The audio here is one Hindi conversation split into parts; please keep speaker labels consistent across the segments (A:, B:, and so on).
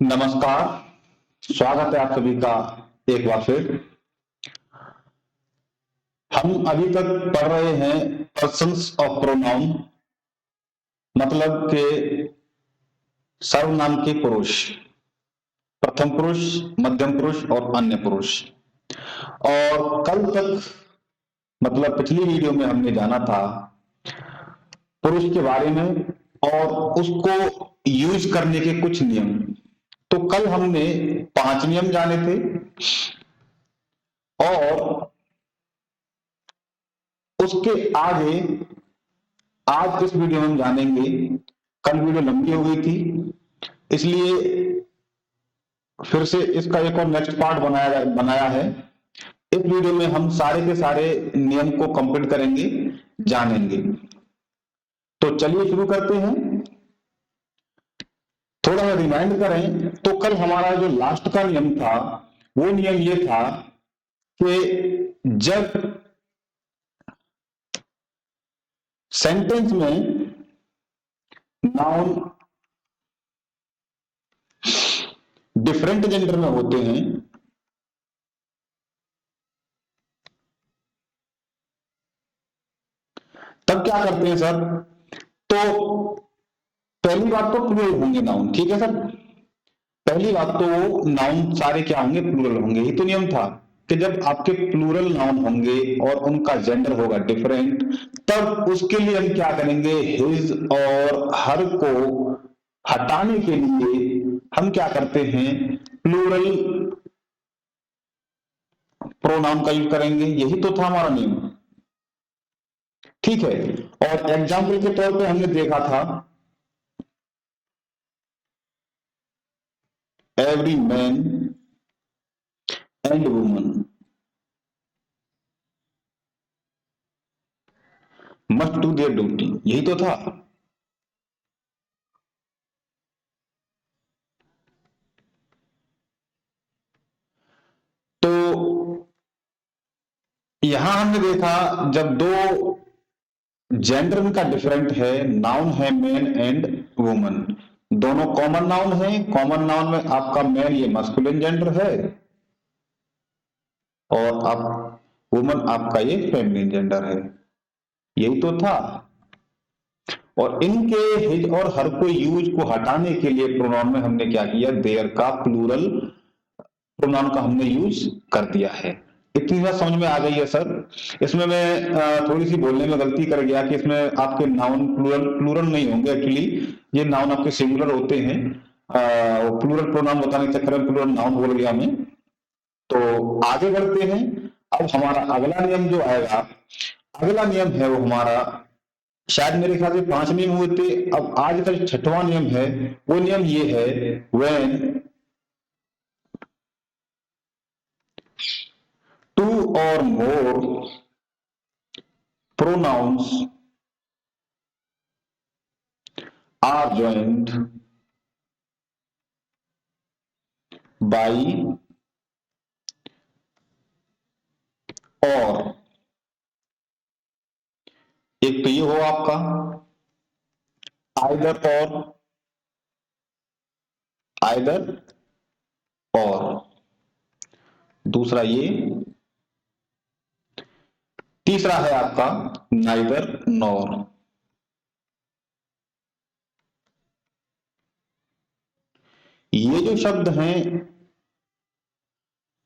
A: नमस्कार। स्वागत है आप सभी का एक बार फिर। हम अभी तक पढ़ रहे हैं पर्सन्स ऑफ प्रोनाउन, मतलब के सर्वनाम के पुरुष, प्रथम पुरुष, मध्यम पुरुष और अन्य पुरुष। और कल तक मतलब पिछली वीडियो में हमने जाना था पुरुष के बारे में और उसको यूज करने के कुछ नियम। तो कल हमने 5 नियम जाने थे और उसके आगे आज इस वीडियो में हम जानेंगे। कल वीडियो लंबी हो गई थी, इसलिए फिर से इसका एक और नेक्स्ट पार्ट बनाया है। इस वीडियो में हम सारे के सारे नियम को कंप्लीट करेंगे, जानेंगे। तो चलिए शुरू करते हैं। थोड़ा सा रिमाइंड करें तो कल हमारा जो लास्ट का नियम था वो नियम ये था कि जब सेंटेंस में नाउन डिफरेंट जेंडर में होते हैं तब क्या करते हैं सर? तो पहली बात तो प्लूरल होंगे नाउन, ठीक है सर। पहली बात तो नाउन सारे क्या होंगे? प्लूरल होंगे। ये तो नियम था कि जब आपके प्लूरल नाउन होंगे और उनका जेंडर होगा डिफरेंट, तब उसके लिए हम क्या करेंगे? हिज और हर को हटाने के लिए हम क्या करते हैं? प्लूरल प्रोनाउन का यूज करेंगे। यही तो था हमारा नियम, ठीक है। और एग्जाम्पल के तौर पे हमने देखा था every man and woman must do their duty, यही तो था। तो यहां हमने देखा जब दो जेंडर इनका डिफरेंट है, नाउन है मैन एंड वुमन, दोनों कॉमन नाउन है। कॉमन नाउन में आपका मैन ये मस्कुलिन जेंडर है और आप वुमन आपका ये फेमिनिन जेंडर है, यही तो था। और इनके हिज और हर को यूज को हटाने के लिए प्रोनाउन में हमने क्या किया? देयर का प्लूरल प्रोनाउन का हमने यूज कर दिया है। इतनी बात समझ में आ गई है सर? इसमें मैं थोड़ी सी बोलने में गलती कर गया कि इसमें आपके नाउन प्लूरल प्लूरल नहीं होंगे। एक्चुअली ये नाउन आपके सिंगुलर होते हैं। प्लूरल प्रोनाउन बताने के चक्कर में प्लूरल नाउन बोल गया मैं। तो आगे बढ़ते हैं। अब हमारा अगला नियम जो आएगा, अगला नियम है वो हमारा, शायद मेरे ख्याल से 5 नियम हुए थे, अब आज का जो 6वां नियम है वो नियम ये है, when two or more pronouns are joined by or, एक तो ये हो आपका आइदर और, दूसरा ये, तीसरा है आपका नाइदर नॉर। ये जो शब्द हैं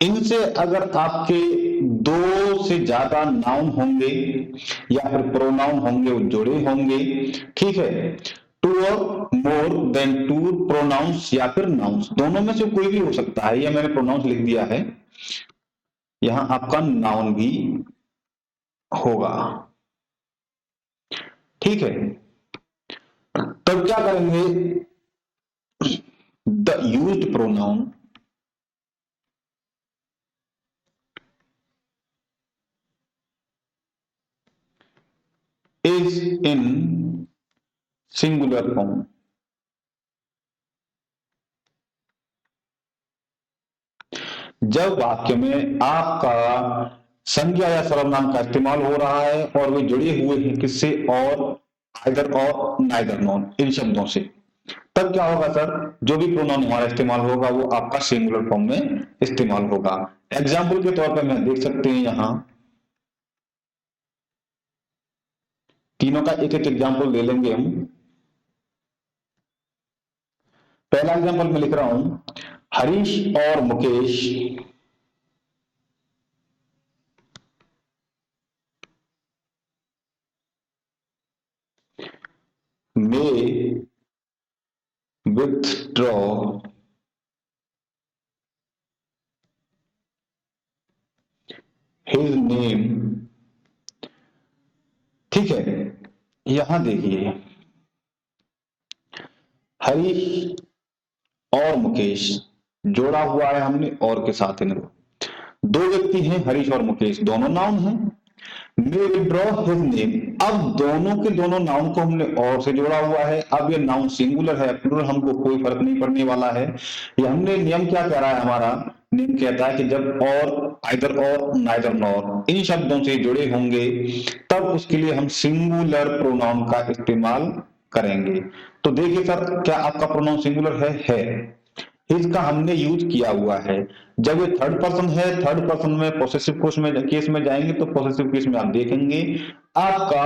A: इनसे अगर आपके 2 से ज्यादा नाउन होंगे या फिर प्रोनाउन होंगे वो जुड़े होंगे, ठीक है। 2 और मोर देन 2 प्रोनाउंस या फिर नाउन्स, दोनों में से कोई भी हो सकता है। या मैंने प्रोनाउंस लिख दिया है, यहां आपका नाउन भी होगा, ठीक है। तब क्या करेंगे? The used pronoun is in singular form। जब वाक्य में आपका संज्ञा या सर्वनाम का इस्तेमाल हो रहा है और वे जुड़े हुए हैं किससे? और, आइदर और, नाइदर नॉन, इन शब्दों से। तब क्या होगा सर, जो भी प्रोनाउन हमारा इस्तेमाल होगा वो आपका सिंगुलर फॉर्म में इस्तेमाल होगा। एग्जाम्पल के तौर पर मैं देख सकते हैं यहां तीनों का एक एक एग्जाम्पल ले लेंगे हम। पहला एग्जाम्पल मैं लिख रहा हूं, हरीश और Mukesh may withdraw his name। ठीक है, यहां देखिए हरीश और मुकेश जोड़ा हुआ है हमने और के साथ इनको, दो व्यक्ति हैं हरीश और मुकेश, दोनों नाउन हैं। मे विड्रॉ हिज नेम, अब दोनों के दोनों नाउन को हमने और से जोड़ा हुआ है। अब ये नाउन सिंगुलर है प्लूरल हमको कोई फर्क नहीं पड़ने वाला है। ये हमने नियम क्या कह रहा है, हमारा नियम कहता है कि जब और, आइदर और, नाइदर नॉर इन शब्दों से जुड़े होंगे तब उसके लिए हम सिंगुलर प्रोनाउन का इस्तेमाल करेंगे। तो देखिए सर, क्या आपका प्रोनाउन सिंगुलर है? हिज का हमने यूज किया हुआ है। जब ये थर्ड पर्सन है, थर्ड पर्सन में पॉसेसिव केस में जाएंगे तो पॉसेसिव केस में आप देखेंगे आपका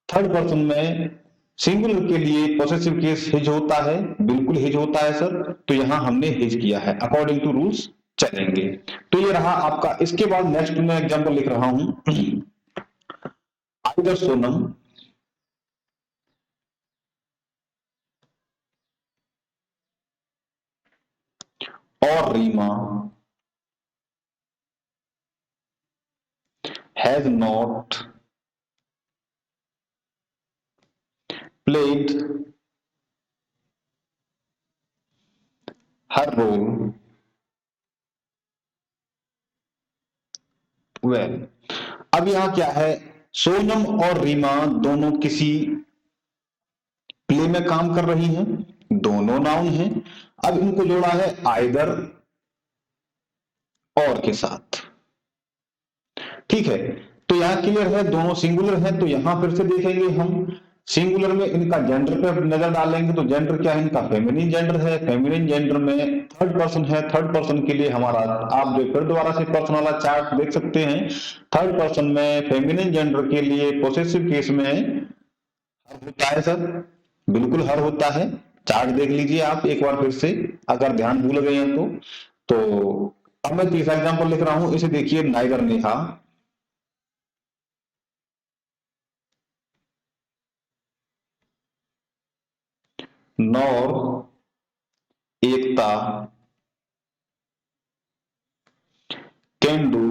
A: थर्ड पर्सन में सिंगुलर के लिए पॉसेसिव केस हिज होता है, बिल्कुल हिज होता है सर। तो यहां हमने हिज किया है, अकॉर्डिंग टू रूल्स चलेंगे। तो ये रहा आपका। इसके बाद नेक्स्ट मैं एग्जांपल लिख रहा हूं, आइदर सोनम और Reema has not played her role well। अब यहां क्या है, सोनम और रीमा दोनों किसी प्ले में काम कर रही हैं, दोनों नाउन हैं। अब इनको जोड़ा है आइदर और के साथ, ठीक है। तो यहां क्लियर है दोनों सिंगुलर है। तो यहां फिर से देखेंगे हम सिंगुलर में इनका जेंडर पे नजर डालेंगे तो जेंडर क्या है, इनका फेमिनिन जेंडर है। फेमिनिन जेंडर में थर्ड पर्सन है, थर्ड पर्सन के लिए हमारा, आप जो फिर दोबारा से पर्सन वाला चार्ट देख सकते हैं, थर्ड पर्सन में फेमिनिन जेंडर के लिए पोसेसिव केस में हर होता है सर, बिल्कुल हर होता है। चार्ट देख लीजिए आप एक बार फिर से, अगर ध्यान भूल गए हैं तो अब मैं तीसरा एग्जाम्पल लिख रहा हूं, इसे देखिए, neither Neha nor Ekta can do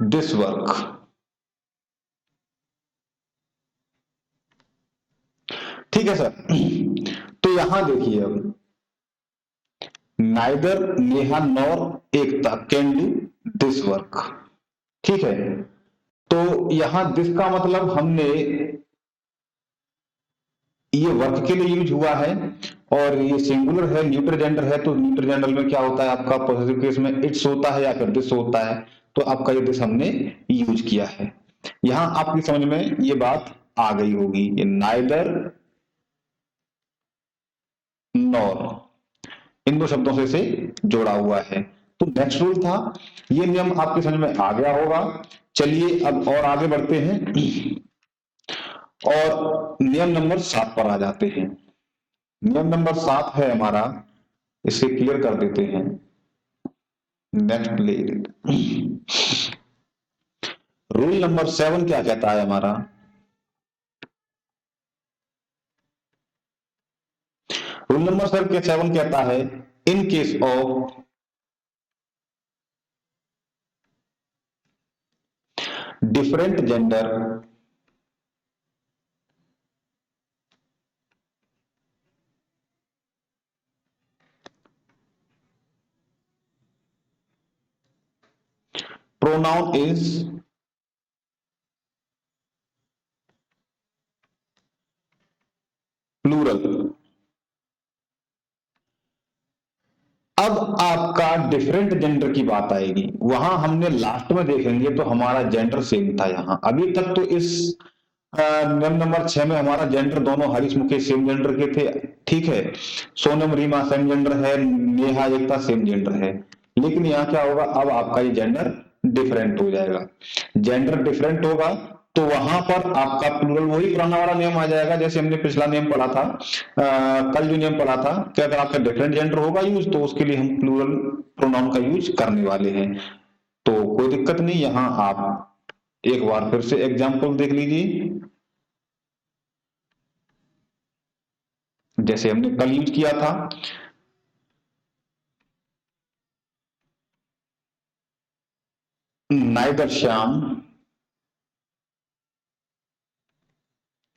A: this work. ठीक है सर। तो यहां देखिए, अब neither Neha nor Ekta can do this work, ठीक है। तो यहां दिस का मतलब हमने, ये वर्क के लिए यूज हुआ है और ये सिंगुलर है, न्यूट्रल जेंडर है। तो न्यूट्रल जेंडर में क्या होता है आपका, पॉजिटिव केस में इट्स होता है या फिर दिस होता है। तो आपका ये दिस हमने यूज किया है। यहां आपकी समझ में ये बात आ गई होगी, ये नाइदर नॉर इन दो शब्दों से इसे जोड़ा हुआ है। तो नेक्स्ट रूल था, ये नियम आपके समझ में आ गया होगा। चलिए अब और आगे बढ़ते हैं और नियम नंबर 7 पर आ जाते हैं। नियम नंबर 7 है हमारा, इसे क्लियर कर देते हैं। नेक्स्ट ले रूल नंबर 7 क्या कहता है हमारा, रूल नंबर सर क्या 7 कहता है, in case of different gender pronoun is plural। अब आपका डिफरेंट जेंडर की बात आएगी, वहां हमने लास्ट में देखेंगे तो हमारा जेंडर सेम था। यहां अभी तक तो इस नियम नंबर 6 में हमारा जेंडर दोनों हरीश मुकेश सेम जेंडर के थे, ठीक है। सोनम रीमा सेम जेंडर है, नेहा एकता सेम जेंडर है। लेकिन यहाँ क्या होगा, अब आपका ये जेंडर डिफरेंट हो जाएगा। जेंडर डिफरेंट होगा तो वहां पर आपका प्लूरल वही पुराना वाला नियम आ जाएगा, जैसे हमने पिछला नियम पढ़ा था, कल जो नियम पढ़ा था कि अगर आपका डिफरेंट जेंडर होगा यूज तो उसके लिए हम प्लूरल प्रोनाउन का यूज करने वाले हैं। तो कोई दिक्कत नहीं, यहां आप एक बार फिर से एग्जाम्पल देख लीजिए, जैसे हमने कल यूज किया था। Neither Shyam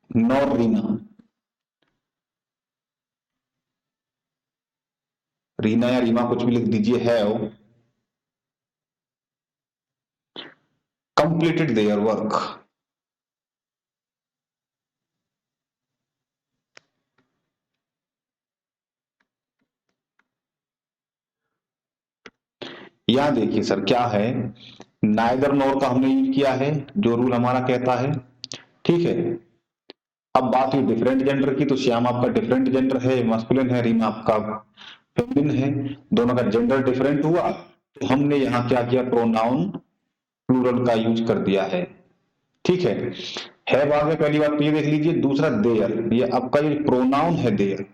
A: nor Reena. रीना या रीमा कुछ भी लिख दीजिए, हैव कंप्लीटेड देयर वर्क। यहां देखिए सर क्या है, नाइदर नॉर का हमने यूज किया है जो रूल हमारा कहता है, ठीक है। अब बात हुई डिफरेंट जेंडर की, तो श्याम आपका डिफरेंट जेंडर है, मस्कुलिन है, रीमा आपका फेमिनिन है। दोनों का जेंडर डिफरेंट हुआ तो हमने यहाँ क्या किया, प्रोनाउन प्लूरल का यूज कर दिया है, ठीक है। बाद में पहली बात तो ये देख लीजिए, दूसरा देयर, ये आपका ये प्रोनाउन है देयर।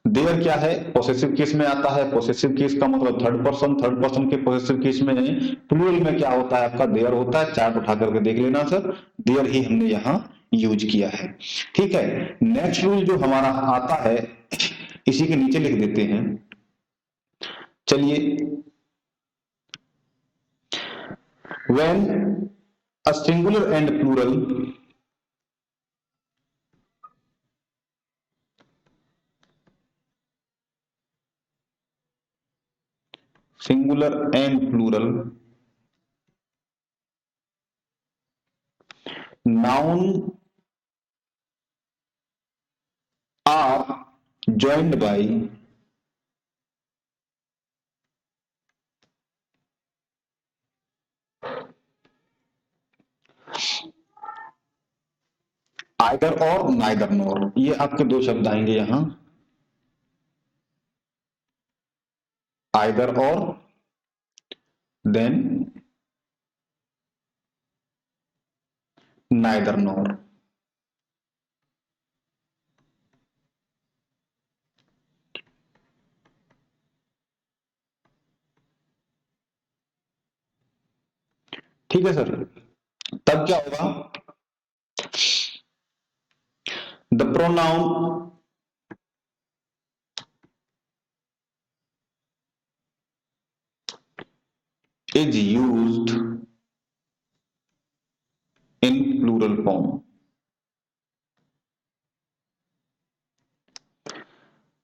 A: देयर क्या है, पोसेसिव केस में आता है। पोसेसिव केस का मतलब थर्ड पर्सन, थर्ड पर्सन के पोसेसिव केस में प्लूरल में क्या होता है, आपका देयर होता है। चार्ट उठा करके देख लेना सर, देयर ही हमने यहाँ यूज किया है, ठीक है। नेक्स्ट रूल जो हमारा आता है, इसी के नीचे लिख देते हैं, चलिए। When a singular and plural singular and plural noun are joined by either or neither nor, ये आपके दो शब्द आएंगे यहां, either or then neither nor। ठीक है सर, तब क्या होगा, the pronoun is used in plural form।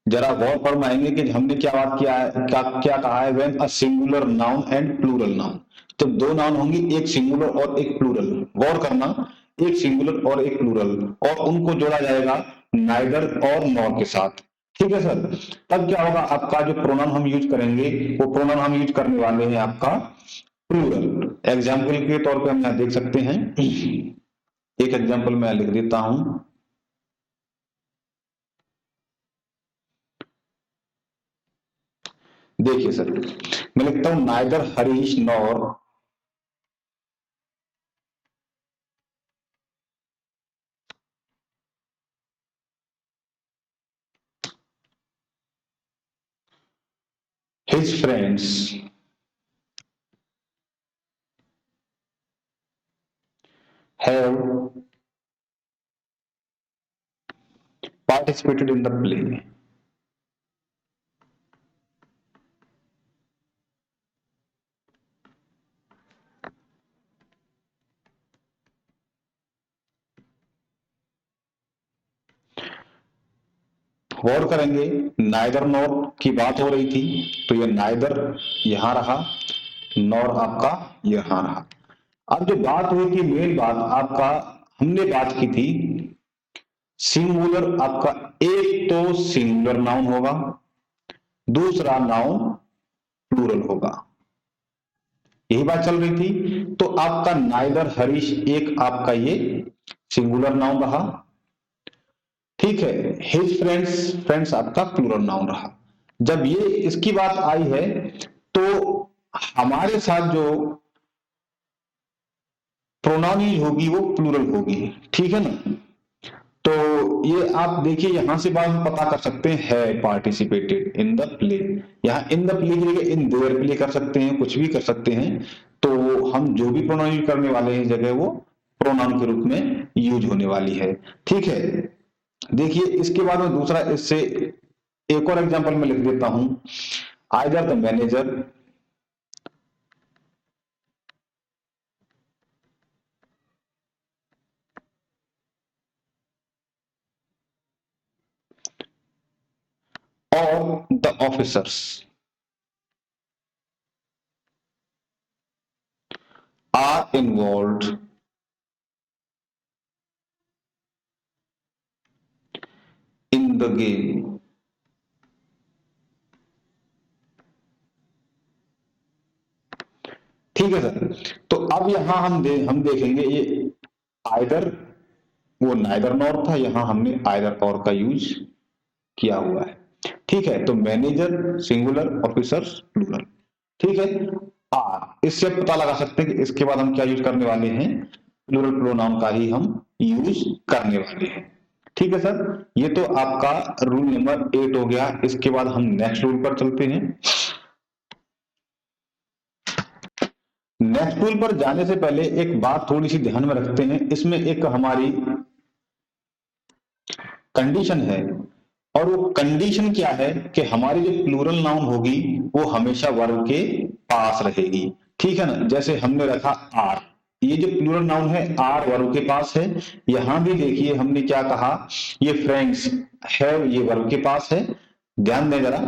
A: जरा गौर फरमाएंगे कि हमने क्या बात किया है, क्या क्या कहा है, when a singular noun and plural noun. जब दो नाउन होंगी, एक सिंगुलर और एक प्लूरल, गौर करना, एक सिंगुलर और एक प्लूरल, और उनको जोड़ा जाएगा नाइदर और नॉर के साथ, ठीक है सर। तब क्या होगा, आपका जो प्रोनाउन हम यूज करेंगे, वो प्रोनाउन हम यूज करने वाले हैं आपका प्लूरल। एग्जाम्पल के तौर पे हम यहां देख सकते हैं, एक एग्जाम्पल मैं लिख देता हूं, देखिए सर, मैं लिखता हूं neither Harish nor his friends have participated in the play। गौर करेंगे, नाइदर नॉर की बात हो रही थी, तो ये नाइदर यहां रहा, नॉर आपका यहां रहा। अब जो बात हुई थी, मेन बात आपका, हमने बात की थी सिंगुलर, आपका एक तो सिंगुलर नाउन होगा, दूसरा नाउन प्लूरल होगा। यही बात चल रही थी। तो आपका नाइदर हरीश एक आपका ये सिंगुलर नाउन रहा, ठीक है। हिज फ्रेंड्स, फ्रेंड्स आपका प्लूरल नाउन रहा। जब ये इसकी बात आई है तो हमारे साथ जो प्रोनाउन यूज होगी वो प्लूरल होगी, ठीक है ना। तो ये आप देखिए यहां से बात हम पता कर सकते हैं, है पार्टिसिपेटेड इन द प्ले। यहाँ इन द प्ले की जगह इन देयर प्ले कर सकते हैं, कुछ भी कर सकते हैं। तो हम जो भी प्रोनाउन यूज करने वाले हैं जगह वो प्रोनाउन के रूप में यूज होने वाली है, ठीक है। देखिए इसके बाद में दूसरा, इससे एक और एग्जांपल मैं लिख देता हूं। आइदर द मैनेजर और the officers are involved in the game, ठीक है सर। तो अब यहां हम देखेंगे ये आइदर, वो नाइदर नॉर था, यहां हमने आइदर और का यूज किया हुआ है, ठीक है। तो मैनेजर सिंगुलर, ऑफिसर्स प्लूरल, ठीक है। इससे पता लगा सकते हैं कि इसके बाद हम क्या यूज करने वाले हैं, प्लूरल प्रोनाउन का ही हम यूज करने वाले हैं, ठीक है सर। ये तो आपका रूल नंबर 8 हो गया। इसके बाद हम नेक्स्ट रूल पर चलते हैं। नेक्स्ट रूल पर जाने से पहले एक बात थोड़ी सी ध्यान में रखते हैं, इसमें एक हमारी कंडीशन है, और वो कंडीशन क्या है कि हमारी जो प्लूरल नाउन होगी वो हमेशा वर्ब के पास रहेगी, ठीक है ना। जैसे हमने रखा आर, ये जो प्लूरल नाउन है आर वर्ब के पास है। यहां भी देखिए हमने क्या कहा, ये फ्रेंड्स है, ये वर्ब के पास है। ध्यान दें जरा,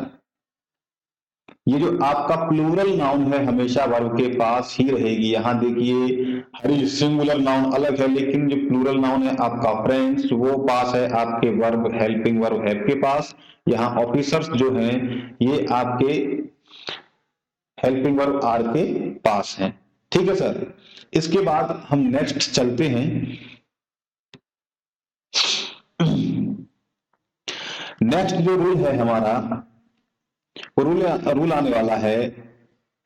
A: ये जो आपका प्लूरल नाउन है हमेशा वर्ब के पास ही रहेगी। यहां देखिए हरी सिंगुलर नाउन अलग है, लेकिन जो प्लूरल नाउन है आपका फ्रेंड्स वो पास है आपके वर्ब हेल्पिंग वर्ब हैव के पास। यहाँ ऑफिसर्स जो हैं ये आपके हेल्पिंग वर्ब आर के पास हैं, ठीक है सर। इसके बाद हम नेक्स्ट चलते हैं। नेक्स्ट जो रूल है हमारा, वो रूल आने वाला है,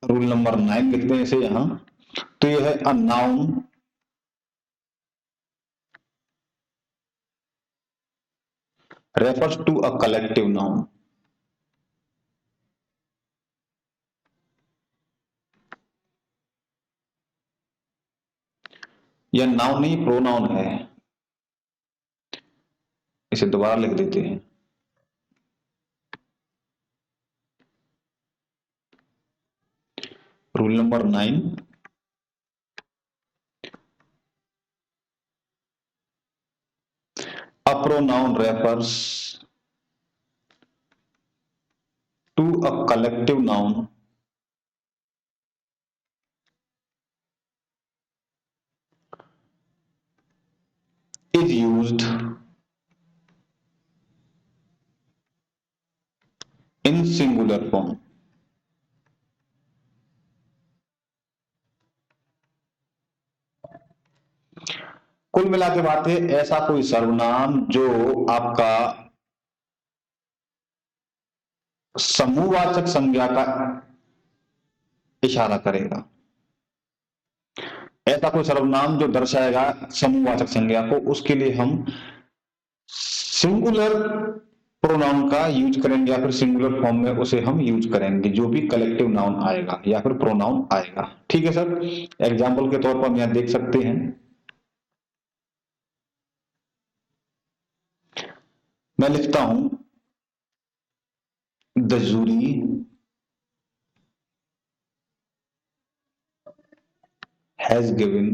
A: रूल नंबर 9 लिखते हैं इसे यहां। तो ये है a noun refers to a collective noun, यह नाउन नहीं प्रोनाउन है। इसे दोबारा लिख देते हैं। Rule number 9, a pronoun refers to a collective noun is used in singular form। कुल मिला के बात है, ऐसा कोई सर्वनाम जो आपका समूहवाचक संज्ञा का इशारा करेगा, ऐसा कोई सर्वनाम जो दर्शाएगा समूहवाचक संज्ञा को, उसके लिए हम सिंगुलर प्रोनाउन का यूज करेंगे या फिर सिंगुलर फॉर्म में उसे हम यूज करेंगे, जो भी कलेक्टिव नाउन आएगा या फिर प्रोनाउन आएगा, ठीक है सर। एग्जाम्पल के तौर पर हम यहां देख सकते हैं, मैं लिखता हूं the jury has given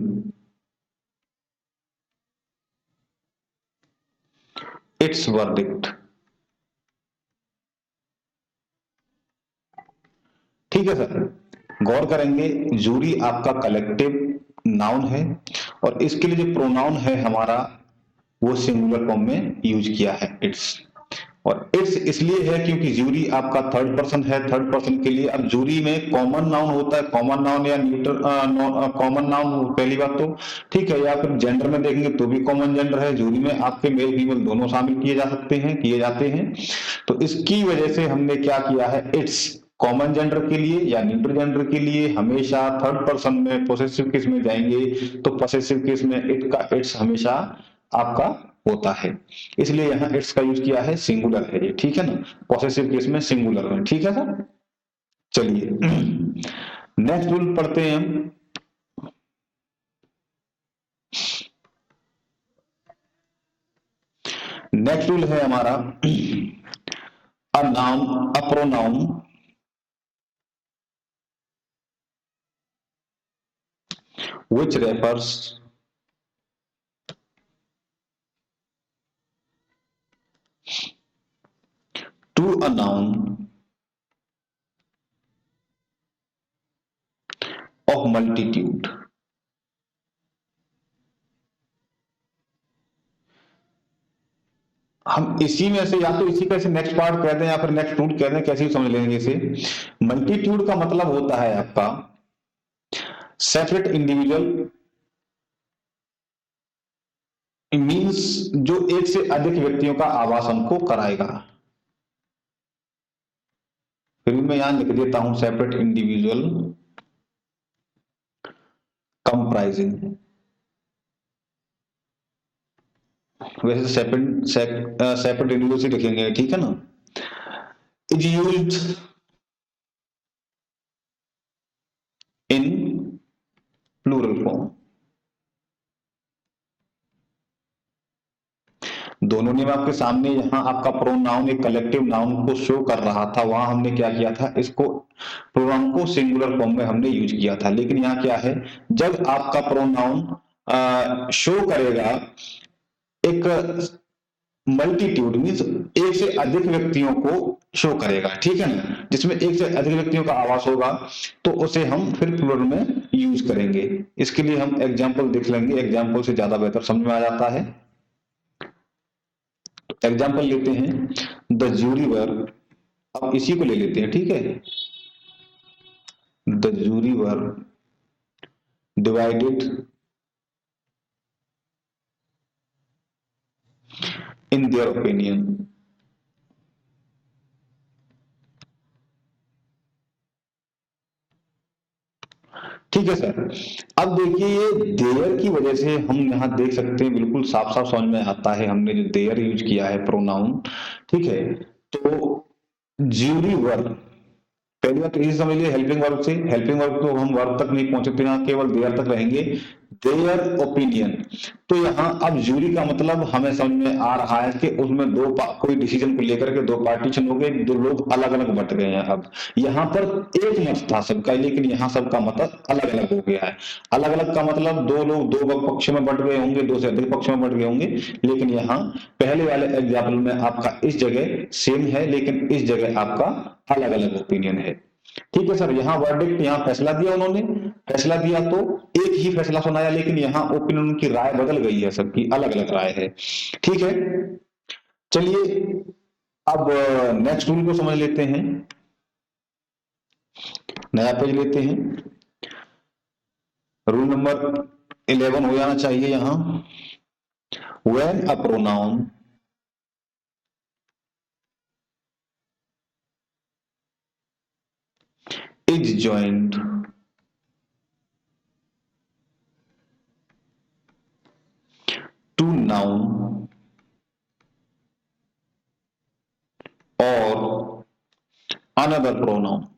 A: its verdict, ठीक है सर। गौर करेंगे जूरी आपका कलेक्टिव नाउन है और इसके लिए जो प्रोनाउन है हमारा वो सिंगुलर फॉर्म में यूज किया है इट्स, और इट्स इसलिए है क्योंकि जूरी आपका थर्ड पर्सन है, थर्ड पर्सन के लिए अब जूरी में कॉमन नाउन होता है, कॉमन नाउन या न्यूटर कॉमन नाउन पहली बात तो, ठीक है, या फिर जेंडर में देखेंगे तो भी कॉमन जेंडर है, जूरी में आपके मेल फीमेल दोनों शामिल किए जा सकते हैं, किए जाते हैं। तो इसकी वजह से हमने क्या किया है, इट्स कॉमन जेंडर के लिए या न्यूट्रल जेंडर के लिए हमेशा थर्ड पर्सन में पॉसेसिव केस में जाएंगे, तो पॉसेसिव केस में इट का इट्स हमेशा आपका होता है, इसलिए यहां इट्स का यूज किया है, सिंगुलर है ये, ठीक है ना, पॉसेसिव केस में सिंगुलर में, ठीक है सर। चलिए नेक्स्ट रूल पढ़ते हैं हम। नेक्स्ट रूल है हमारा a noun a pronoun which refers to a noun of multitude। हम इसी में से या तो इसी का इसे नेक्स्ट पार्ट कह दें या फिर नेक्स्ट रूल कह दें, कैसे भी समझ लेंगे इसे। मल्टीट्यूड का मतलब होता है आपका सेपरेट इंडिविजुअल, मीन्स जो एक से अधिक व्यक्तियों का आवासन को कराएगा। फिर मैं यहां लिख देता हूं सेपरेट इंडिविजुअल कंप्राइजिंग, वैसे तो सेपरेट इंडिविजुअल से लिखेंगे, ठीक है ना। Is used in plural form, दोनों ने आपके सामने यहाँ आपका प्रोनाउन एक कलेक्टिव नाउन को शो कर रहा था, वहां हमने क्या किया था, इसको प्रोनाउन को सिंगुलर फॉर्म में हमने यूज किया था। लेकिन यहाँ क्या है, जब आपका प्रोनाउन शो करेगा एक मल्टीट्यूड, मीन्स एक से अधिक व्यक्तियों को शो करेगा, ठीक है ना, जिसमें एक से अधिक व्यक्तियों का आवास होगा, तो उसे हम फिर प्लूरल में यूज करेंगे। इसके लिए हम एग्जाम्पल देख लेंगे, एग्जाम्पल से ज्यादा बेहतर समझ में आ जाता है। एग्जाम्पल लेते हैं द जूरी वर, अब इसी को ले लेते हैं, ठीक है। The jury were divided in their opinion, ठीक है सर। अब देखिए ये देयर की वजह से हम यहां देख सकते हैं, बिल्कुल साफ साफ समझ में आता है, हमने जो देयर यूज किया है प्रोनाउन, ठीक है। तो ज्यूरी वर्ब, पहली बात तो ये समझ लिए हेल्पिंग वर्ब से, हेल्पिंग वर्ब तो हम वर्ब तक नहीं पहुंचे, तो यहाँ केवल देयर तक रहेंगे, देयर ओपिनियन। तो यहाँ अब जूरी का मतलब हमें समझ में आ रहा है कि उसमें कोई डिसीजन को लेकर के दो पार्टीशन हो गए, दो लोग अलग अलग बट गए हैं। अब यहाँ पर एक मत था सबका, लेकिन यहाँ सबका मतलब अलग अलग हो गया है। अलग अलग का मतलब दो लोग दो पक्ष में बट गए होंगे, दो से अधिक पक्ष में बट गए होंगे, लेकिन यहाँ पहले वाले एग्जाम्पल में आपका इस जगह सेम है, लेकिन इस जगह आपका अलग अलग ओपिनियन है, ठीक है सर। यहाँ वर्डिक्ट, यहाँ फैसला दिया उन्होंने, फैसला दिया तो एक ही फैसला सुनाया, लेकिन यहाँ ओपिनियन की राय बदल गई है, सबकी अलग अलग राय है, ठीक है। चलिए अब नेक्स्ट रूल को समझ लेते हैं, नया पेज लेते हैं। रूल नंबर 11 हो जाना चाहिए यहाँ। When a pronoun is joined to noun or another pronoun,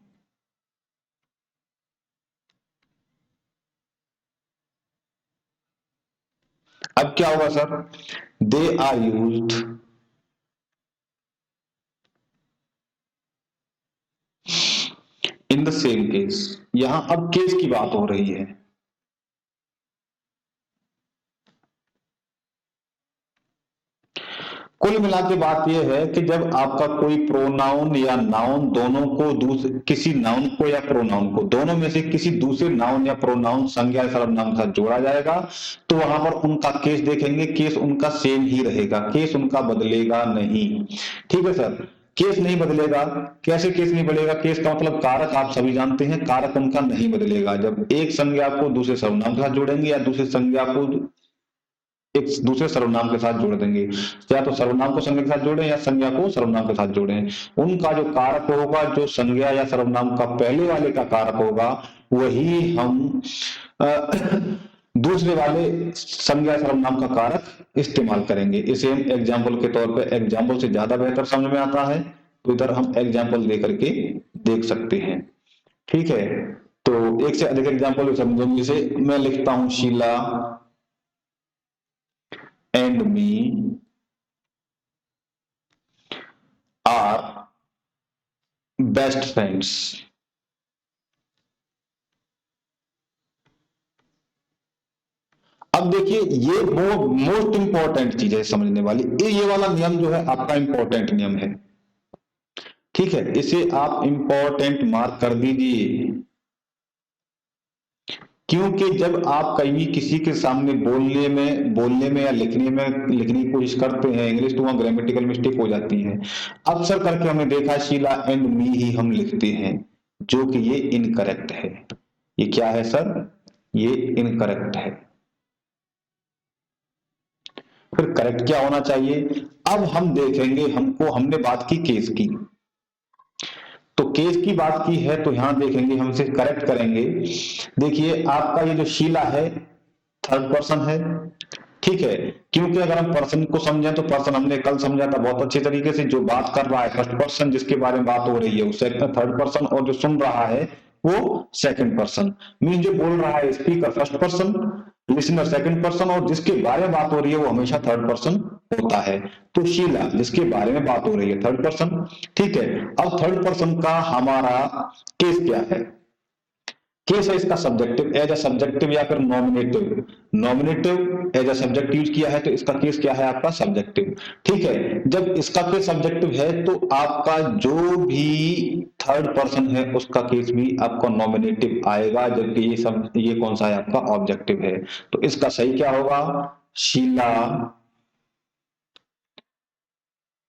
A: अब क्या होगा sir, they are used in the same case. यहां अब केस की बात हो रही है, कुल मिला के बात यह है कि जब आपका कोई प्रोनाउन या नाउन दोनों को किसी नाउन को या प्रोनाउन को दोनों में से किसी दूसरे नाउन या प्रोनाउन संज्ञा या सर्वनाम के साथ जोड़ा जाएगा तो वहां पर उनका केस देखेंगे, केस उनका सेम ही रहेगा, केस उनका बदलेगा नहीं। ठीक है सर, केस नहीं बदलेगा। कैसे केस नहीं बदलेगा? केस का मतलब कारक आप सभी जानते हैं, कारक उनका नहीं बदलेगा। जब एक संज्ञा को दूसरे सर्वनाम के साथ जोड़ेंगे या दूसरे संज्ञा को एक दूसरे सर्वनाम के साथ जोड़ देंगे, या तो सर्वनाम को संज्ञा के साथ जोड़ें या संज्ञा को सर्वनाम के साथ जोड़ें, उनका जो कारक होगा, जो संज्ञा या सर्वनाम का पहले वाले का कारक होगा, वही हम दूसरे वाले संज्ञा सर्वनाम का कारक इस्तेमाल करेंगे। इसे हम एग्जाम्पल के तौर पर, एग्जाम्पल से ज्यादा बेहतर समझ में आता है तो इधर हम एग्जाम्पल दे करके देख सकते हैं। ठीक है, तो एक से अधिक एग्जाम्पल समझेंगे। जैसे मैं लिखता हूं Sheila and me are best friends। अब देखिए, ये वो मोस्ट इंपॉर्टेंट चीज है समझने वाली। ये वाला नियम जो है आपका इंपॉर्टेंट नियम है। ठीक है, इसे आप इंपॉर्टेंट मार्क कर दीजिए, क्योंकि जब आप कहीं किसी के सामने बोलने में या लिखने की कोशिश करते हैं इंग्लिश, तो वहां ग्रामेटिकल मिस्टेक हो जाती है। अक्सर करके हमने देखा शीला एंड मी ही हम लिखते हैं, जो कि ये इनकरेक्ट है। ये क्या है सर? ये इनकरेक्ट है। फिर करेक्ट क्या होना चाहिए? अब हम देखेंगे, हमने बात की केस की, तो केस की बात की है तो यहां देखेंगे, हम इसे करेक्ट करेंगे। देखिए, आपका ये जो शीला है थर्ड पर्सन है। ठीक है, क्योंकि अगर हम पर्सन को समझें तो पर्सन हमने कल समझा था बहुत अच्छे तरीके से। जो बात कर रहा है फर्स्ट पर्सन, जिसके बारे में बात हो रही है वो थर्ड पर्सन, और जो सुन रहा है वो सेकंड पर्सन। मीन जो बोल रहा है speaker first person, listener second person, और जिसके बारे में बात हो रही है वो हमेशा थर्ड पर्सन होता है। तो शीला जिसके बारे में बात हो रही है थर्ड पर्सन। ठीक है, अब थर्ड पर्सन का हमारा केस क्या है? केस है इसका सब्जेक्टिव, एज अ सब्जेक्टिव या फिर nominative. Nominative as a subject use किया है तो इसका केस क्या है? आपका सब्जेक्टिव। ठीक है, जब इसका केस सब्जेक्टिव है तो आपका जो भी थर्ड पर्सन है उसका केस भी आपका नॉमिनेटिव आएगा, जबकि ये कौन सा है? आपका ऑब्जेक्टिव है। तो इसका सही क्या होगा? Sheela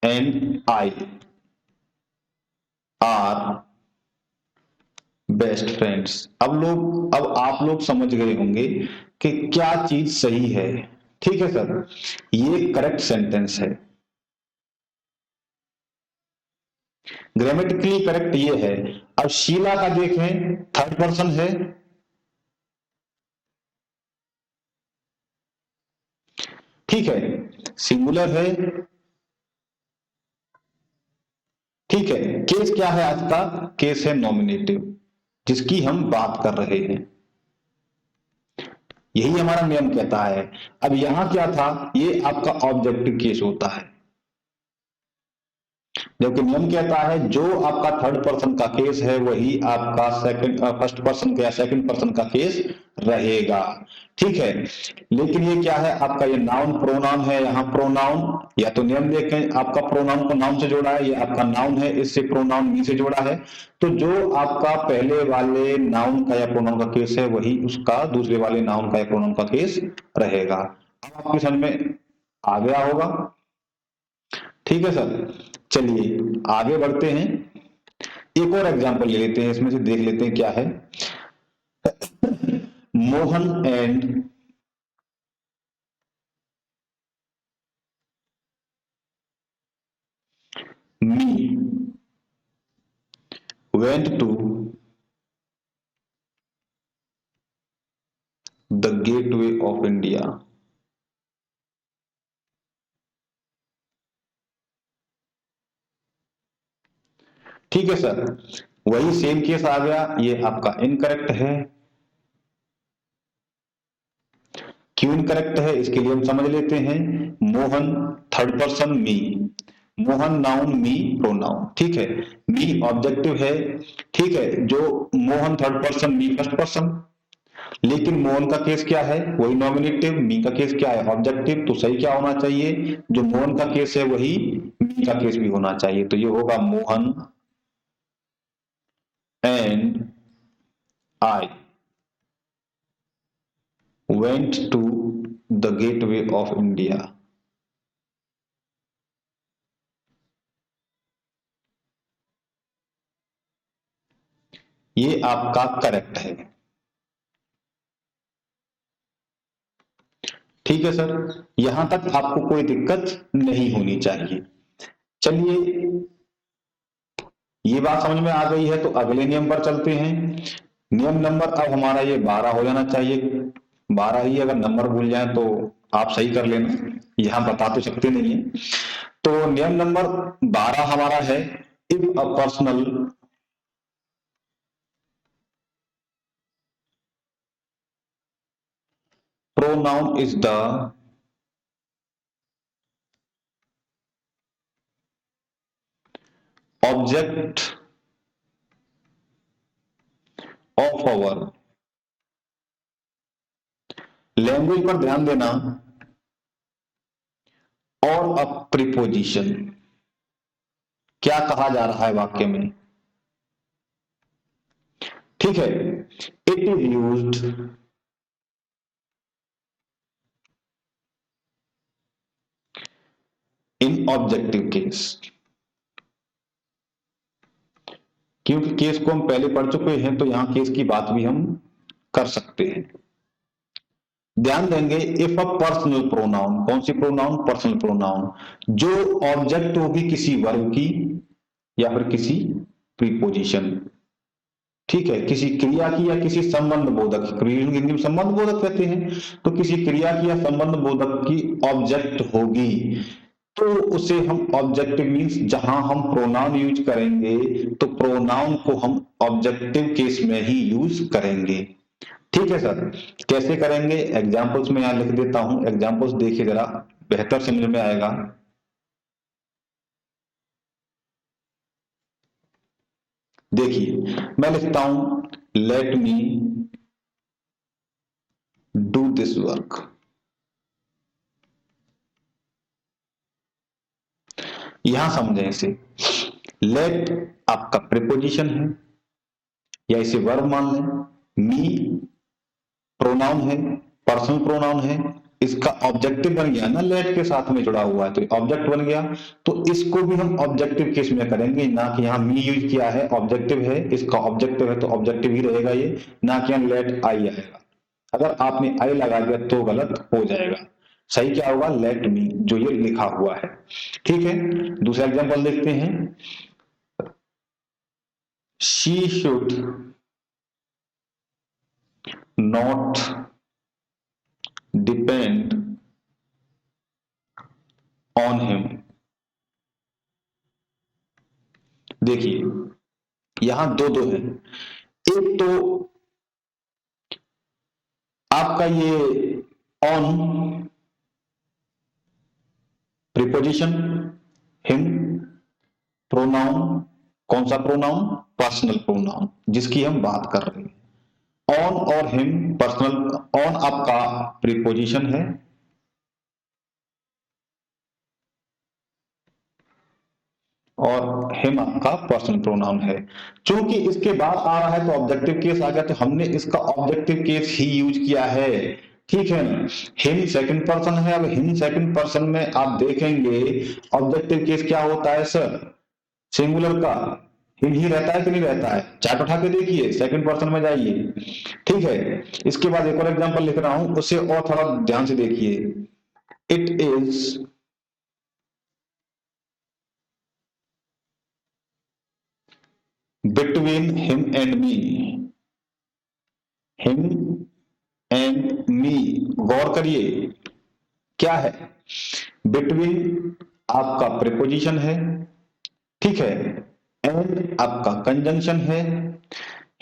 A: and I are best friends. अब आप लोग समझ गए होंगे कि क्या चीज सही है। ठीक है सर, ये करेक्ट सेंटेंस है, ग्रामेटिकली करेक्ट ये है। अब शीला का देखें, थर्ड पर्सन है। ठीक है, सिंगुलर है। ठीक है, केस क्या है? आज का केस है नॉमिनेटिव, जिसकी हम बात कर रहे हैं। यही हमारा नियम कहता है। अब यहां क्या था? ये आपका ऑब्जेक्टिव केस होता है, जबकि नियम कहता है जो आपका थर्ड पर्सन का केस है वही आपका फर्स्ट पर्सन का या सेकंड पर्सन का केस रहेगा। ठीक है, लेकिन ये क्या है? आपका ये नाउन प्रोनाउन है। यहाँ प्रोनाउन, या तो नियम देखें, आपका प्रोनाउन को नाउन से जोड़ा है, ये आपका नाउन है, इससे प्रोनाउन मी से जोड़ा है। तो जो आपका पहले वाले नाउन का या प्रोनाउन का केस है वही उसका दूसरे वाले नाउन का या प्रोनाउन का केस रहेगा। अब आपके समझ में आ गया होगा। ठीक है सर, चलिए आगे बढ़ते हैं। एक और एग्जांपल ले लेते हैं, इसमें से देख लेते हैं क्या है। Mohan and me went to the gateway of India। ठीक है सर, वही सेम केस आ गया। ये आपका इनकरेक्ट है। क्यों इनकरेक्ट है इसके लिए हम समझ लेते हैं। मोहन थर्ड पर्सन, मी, मोहन नाउन, मी प्रोनाउन। ठीक है, मी ऑब्जेक्टिव है। ठीक है, जो मोहन थर्ड पर्सन, मी फर्स्ट पर्सन। लेकिन मोहन का केस क्या है, वही नॉमिनेटिव, मी का केस क्या है, ऑब्जेक्टिव। तो सही क्या होना चाहिए, जो मोहन का केस है वही मी का केस भी होना चाहिए। तो ये होगा Mohan and I went to the gateway of India। ये आपका करेक्ट है। ठीक है सर, यहां तक आपको कोई दिक्कत नहीं होनी चाहिए। चलिए, ये बात समझ में आ गई है तो अगले नियम पर चलते हैं। नियम नंबर अब हमारा ये 12 हो जाना चाहिए। 12 ही, अगर नंबर भूल जाए तो आप सही कर लेना, यहां बता तो सकते नहीं है। तो नियम नंबर 12 हमारा है, if a personal pronoun is the object of our, language पर ध्यान देना, और अ प्रीपोजिशन। क्या कहा जा रहा है वाक्य में, ठीक है। It is used in objective case, क्योंकि केस को हम पहले पढ़ चुके हैं तो यहां केस की बात भी हम कर सकते हैं। ध्यान देंगे, इफ अ पर्सनल प्रोनाउन, कौन सी प्रोनाउन, पर्सनल प्रोनाउन, जो ऑब्जेक्ट होगी किसी वर्ब की या फिर किसी प्रीपोजिशन, ठीक है, किसी क्रिया की या किसी संबंध बोधक, क्रिया हिंदी में संबंध बोधक कहते हैं, तो किसी क्रिया की या संबंध बोधक की ऑब्जेक्ट होगी, तो उसे हम ऑब्जेक्टिव मीन्स जहां हम प्रोनाउन यूज करेंगे तो प्रोनाउन को हम ऑब्जेक्टिव केस में ही यूज करेंगे। ठीक है सर, कैसे करेंगे, एग्जांपल्स में यहां लिख देता हूं, एग्जांपल्स देखिए जरा, बेहतर समझ में आएगा। देखिए मैं लिखता हूं, let me do this work. यहां समझें इसे, लेट आपका प्रीपोजिशन है या इसे वर्ब मान लें, मी प्रोनाउन है, पर्सनल प्रोनाउन है, इसका ऑब्जेक्टिव बन गया ना, लेट के साथ में जुड़ा हुआ है तो ऑब्जेक्ट बन गया। तो इसको भी हम ऑब्जेक्टिव केस में करेंगे, ना कि यहां मी यूज किया है, ऑब्जेक्टिव है, इसका ऑब्जेक्टिव है तो ऑब्जेक्टिव ही रहेगा ये, ना कि यहां लेट आई आएगा। अगर आपने आई लगा दिया तो गलत हो जाएगा, सही क्या होगा, लेट मी, जो ये लिखा हुआ है। ठीक है, दूसरा एग्जांपल देखते हैं, she should not depend on him. देखिए यहां दो दो है, एक तो आपका ये ऑन प्रीपोजिशन, हिम प्रोनाउन, कौन सा प्रोनाउन, पर्सनल प्रोनाउन जिसकी हम बात कर रहे हैं, ऑन और हिम पर्सनल, ऑन आपका प्रीपोजिशन है और हिम आपका पर्सनल प्रोनाउन है। क्योंकि इसके बाद आ रहा है तो ऑब्जेक्टिव केस आ गया, तो हमने इसका ऑब्जेक्टिव केस ही यूज किया है, ठीक है ना। हिम सेकंड पर्सन है, अब हिम सेकंड पर्सन में आप देखेंगे ऑब्जेक्टिव केस क्या होता है सर, सिंगुलर का हिम ही रहता है कि नहीं रहता है, चार्ट उठा के देखिए, सेकंड पर्सन में जाइए। ठीक है, इसके बाद एक और एग्जांपल लिख रहा हूं, उसे और थोड़ा ध्यान से देखिए, it is between him and me, him and me, गौर करिए क्या है, बिटवीन आपका प्रीपोजिशन है, ठीक है, एंड आपका कंजंक्शन है,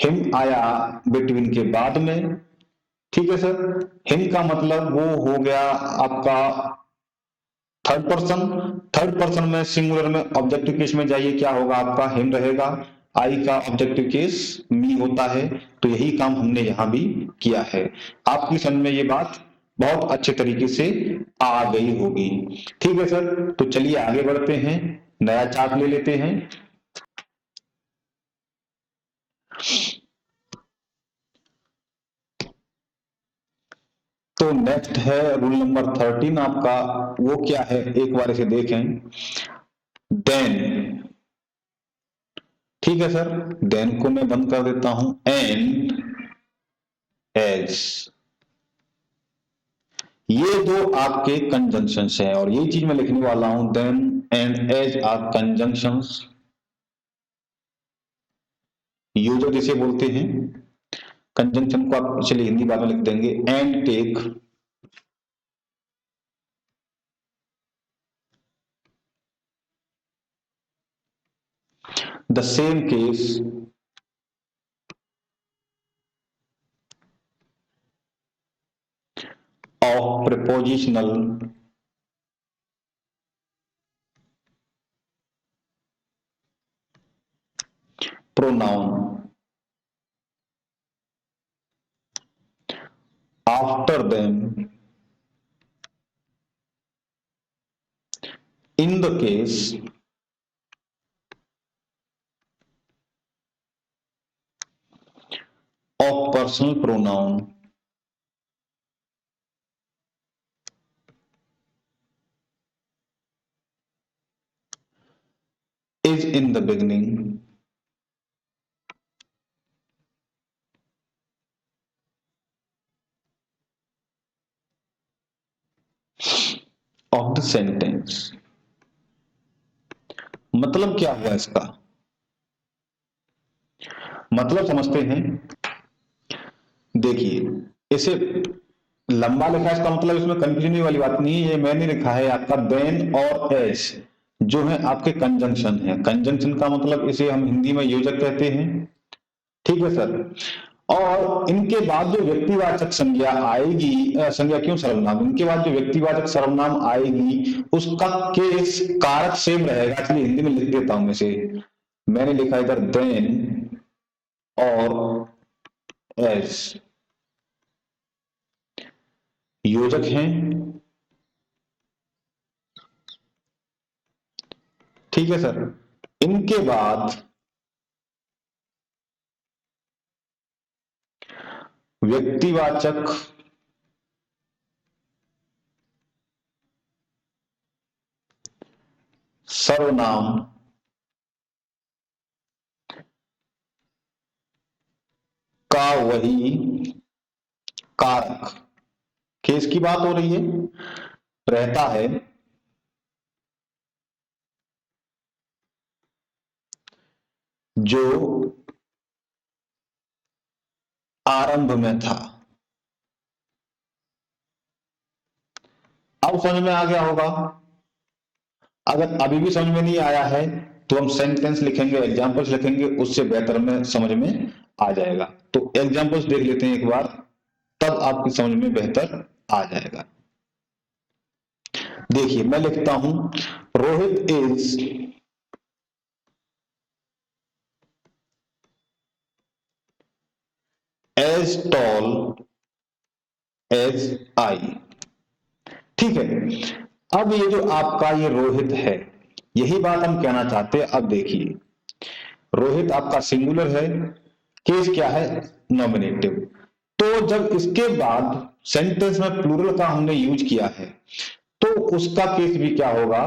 A: हिम आया बिटवीन के बाद में, ठीक है सर। हिम का मतलब वो हो गया आपका थर्ड पर्सन, थर्ड पर्सन में सिंगुलर में ऑब्जेक्टिव केस में जाइए क्या होगा आपका, हिम रहेगा। आई का ऑब्जेक्टिव केस मी होता है, तो यही काम हमने यहां भी किया है। आपकी समझ में ये बात बहुत अच्छे तरीके से आ गई होगी। ठीक है सर, तो चलिए आगे बढ़ते हैं, नया चार्ट ले लेते हैं। तो नेक्स्ट है रूल नंबर 13 आपका, वो क्या है एक बार इसे देखें। देन, ठीक है सर, देन को मैं बंद कर देता हूं। एंड एज, ये दो आपके कंजंक्शंस हैं और यही चीज मैं लिखने वाला हूं। Then and as are conjunctions, user जिसे बोलते हैं। कंजंक्शन को आप चलिए हिंदी भाषा में लिख देंगे, and take the same case of prepositional pronoun after them in the case of personal pronoun is in the beginning of the sentence। मतलब क्या हुआ इसका, मतलब समझते हैं। देखिए इसे लंबा लिखा है, इसका मतलब इसमें कंफ्यूजन वाली बात नहीं है। ये मैंने लिखा है आपका देन और एज जो है आपके कंजंक्शन है। कंजंक्शन का मतलब इसे हम हिंदी में योजक कहते हैं। ठीक है सर, और इनके बाद जो व्यक्तिवाचक संज्ञा आएगी, संज्ञा क्यों सर्वनाम, इनके बाद जो व्यक्तिवाचक सर्वनाम आएगी उसका केस कारक सेम रहेगा। चलिए हिंदी में लिख देता हूं इसे। मैंने लिखा इधर देन और एज योजक हैं। ठीक है सर, इनके बाद व्यक्तिवाचक सर्वनाम का वही कारक, केस की बात हो रही है, रहता है जो आरंभ में था। अब समझ में आ गया होगा। अगर अभी भी समझ में नहीं आया है तो हम सेंटेंस लिखेंगे, एग्जांपल्स लिखेंगे, उससे बेहतर में समझ में आ जाएगा। तो एग्जांपल्स देख लेते हैं एक बार, तब आपकी समझ में बेहतर आ जाएगा। देखिए मैं लिखता हूं, Rohit is as tall as I. ठीक है, अब ये जो आपका ये रोहित है, यही बात हम कहना चाहते हैं। अब देखिए रोहित आपका सिंगुलर है, केस क्या है, नॉमिनेटिव। तो जब इसके बाद सेंटेंस में प्लूरल का हमने यूज किया है तो उसका केस भी क्या होगा,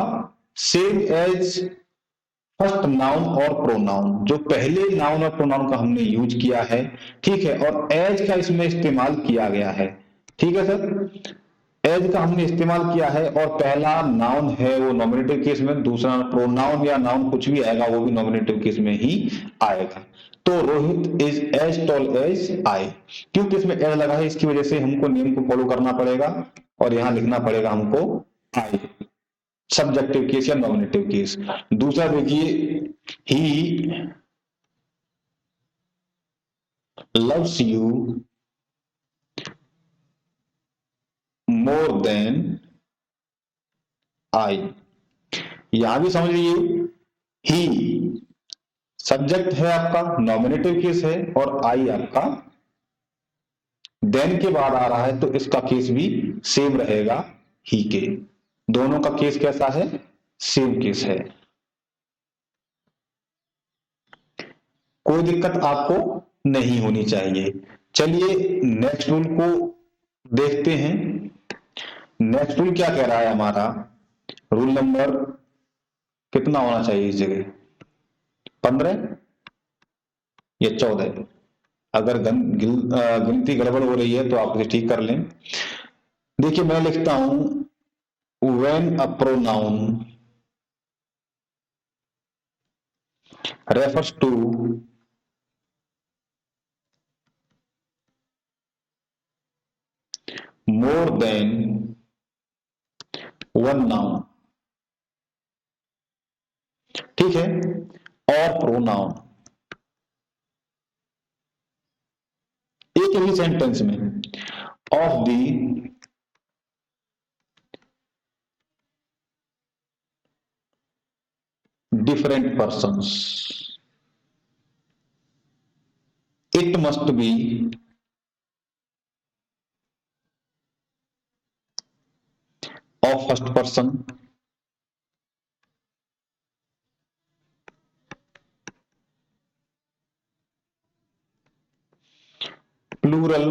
A: सेम एज फर्स्ट नाउन और प्रोनाउन, जो पहले नाउन और प्रोनाउन का हमने यूज किया है। ठीक है, और एज का इसमें इस्तेमाल किया गया है। ठीक है सर, एज का हमने इस्तेमाल किया है और पहला नाउन है वो नॉमिनेटिव केस में, दूसरा प्रोनाउन या नाउन कुछ भी आएगा वो भी नॉमिनेटिव केस में ही आएगा। तो Rohit is as tall as I, क्योंकि इसमें एज लगा है इसकी वजह से हमको नियम को फॉलो करना पड़ेगा और यहां लिखना पड़ेगा हमको आई, सब्जेक्टिव केस या नॉमिनेटिव केस। दूसरा देखिए, he loves you more than I. यहां भी समझ लीजिए, ही सब्जेक्ट है आपका, नॉमिनेटिव केस है, और आई आपका देन के बाद आ रहा है, तो इसका केस भी सेम रहेगा ही के। दोनों का केस कैसा है? सेम केस है। कोई दिक्कत आपको नहीं होनी चाहिए। चलिए नेक्स्ट रूल को देखते हैं। नेक्स्ट रूल क्या कह रहा है हमारा? रूल नंबर कितना होना चाहिए इस जगह? 15 या 14? अगर गिनती गड़बड़ हो रही है तो आप इसे ठीक कर लें। देखिए मैं लिखता हूं when a pronoun refers to more than one noun, ठीक है, और प्रोनाउन एक ही सेंटेंस में of the different persons, it must be of first person, plural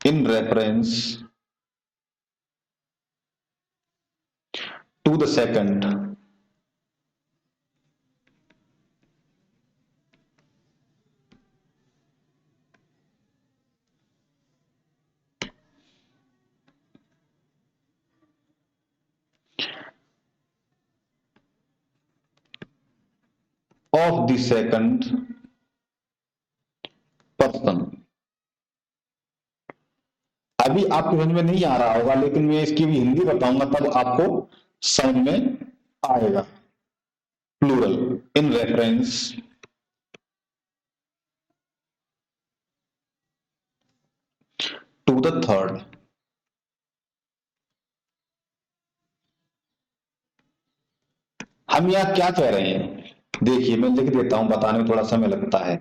A: in reference to the second, of the second person। अभी आपको समझ में नहीं आ रहा होगा, लेकिन मैं इसकी भी हिंदी बताऊंगा तब आपको समझ में आएगा। Plural in reference to the third. हम यहां क्या कह रहे हैं? देखिए मैं लिख देता हूं, बताने में थोड़ा समय लगता है।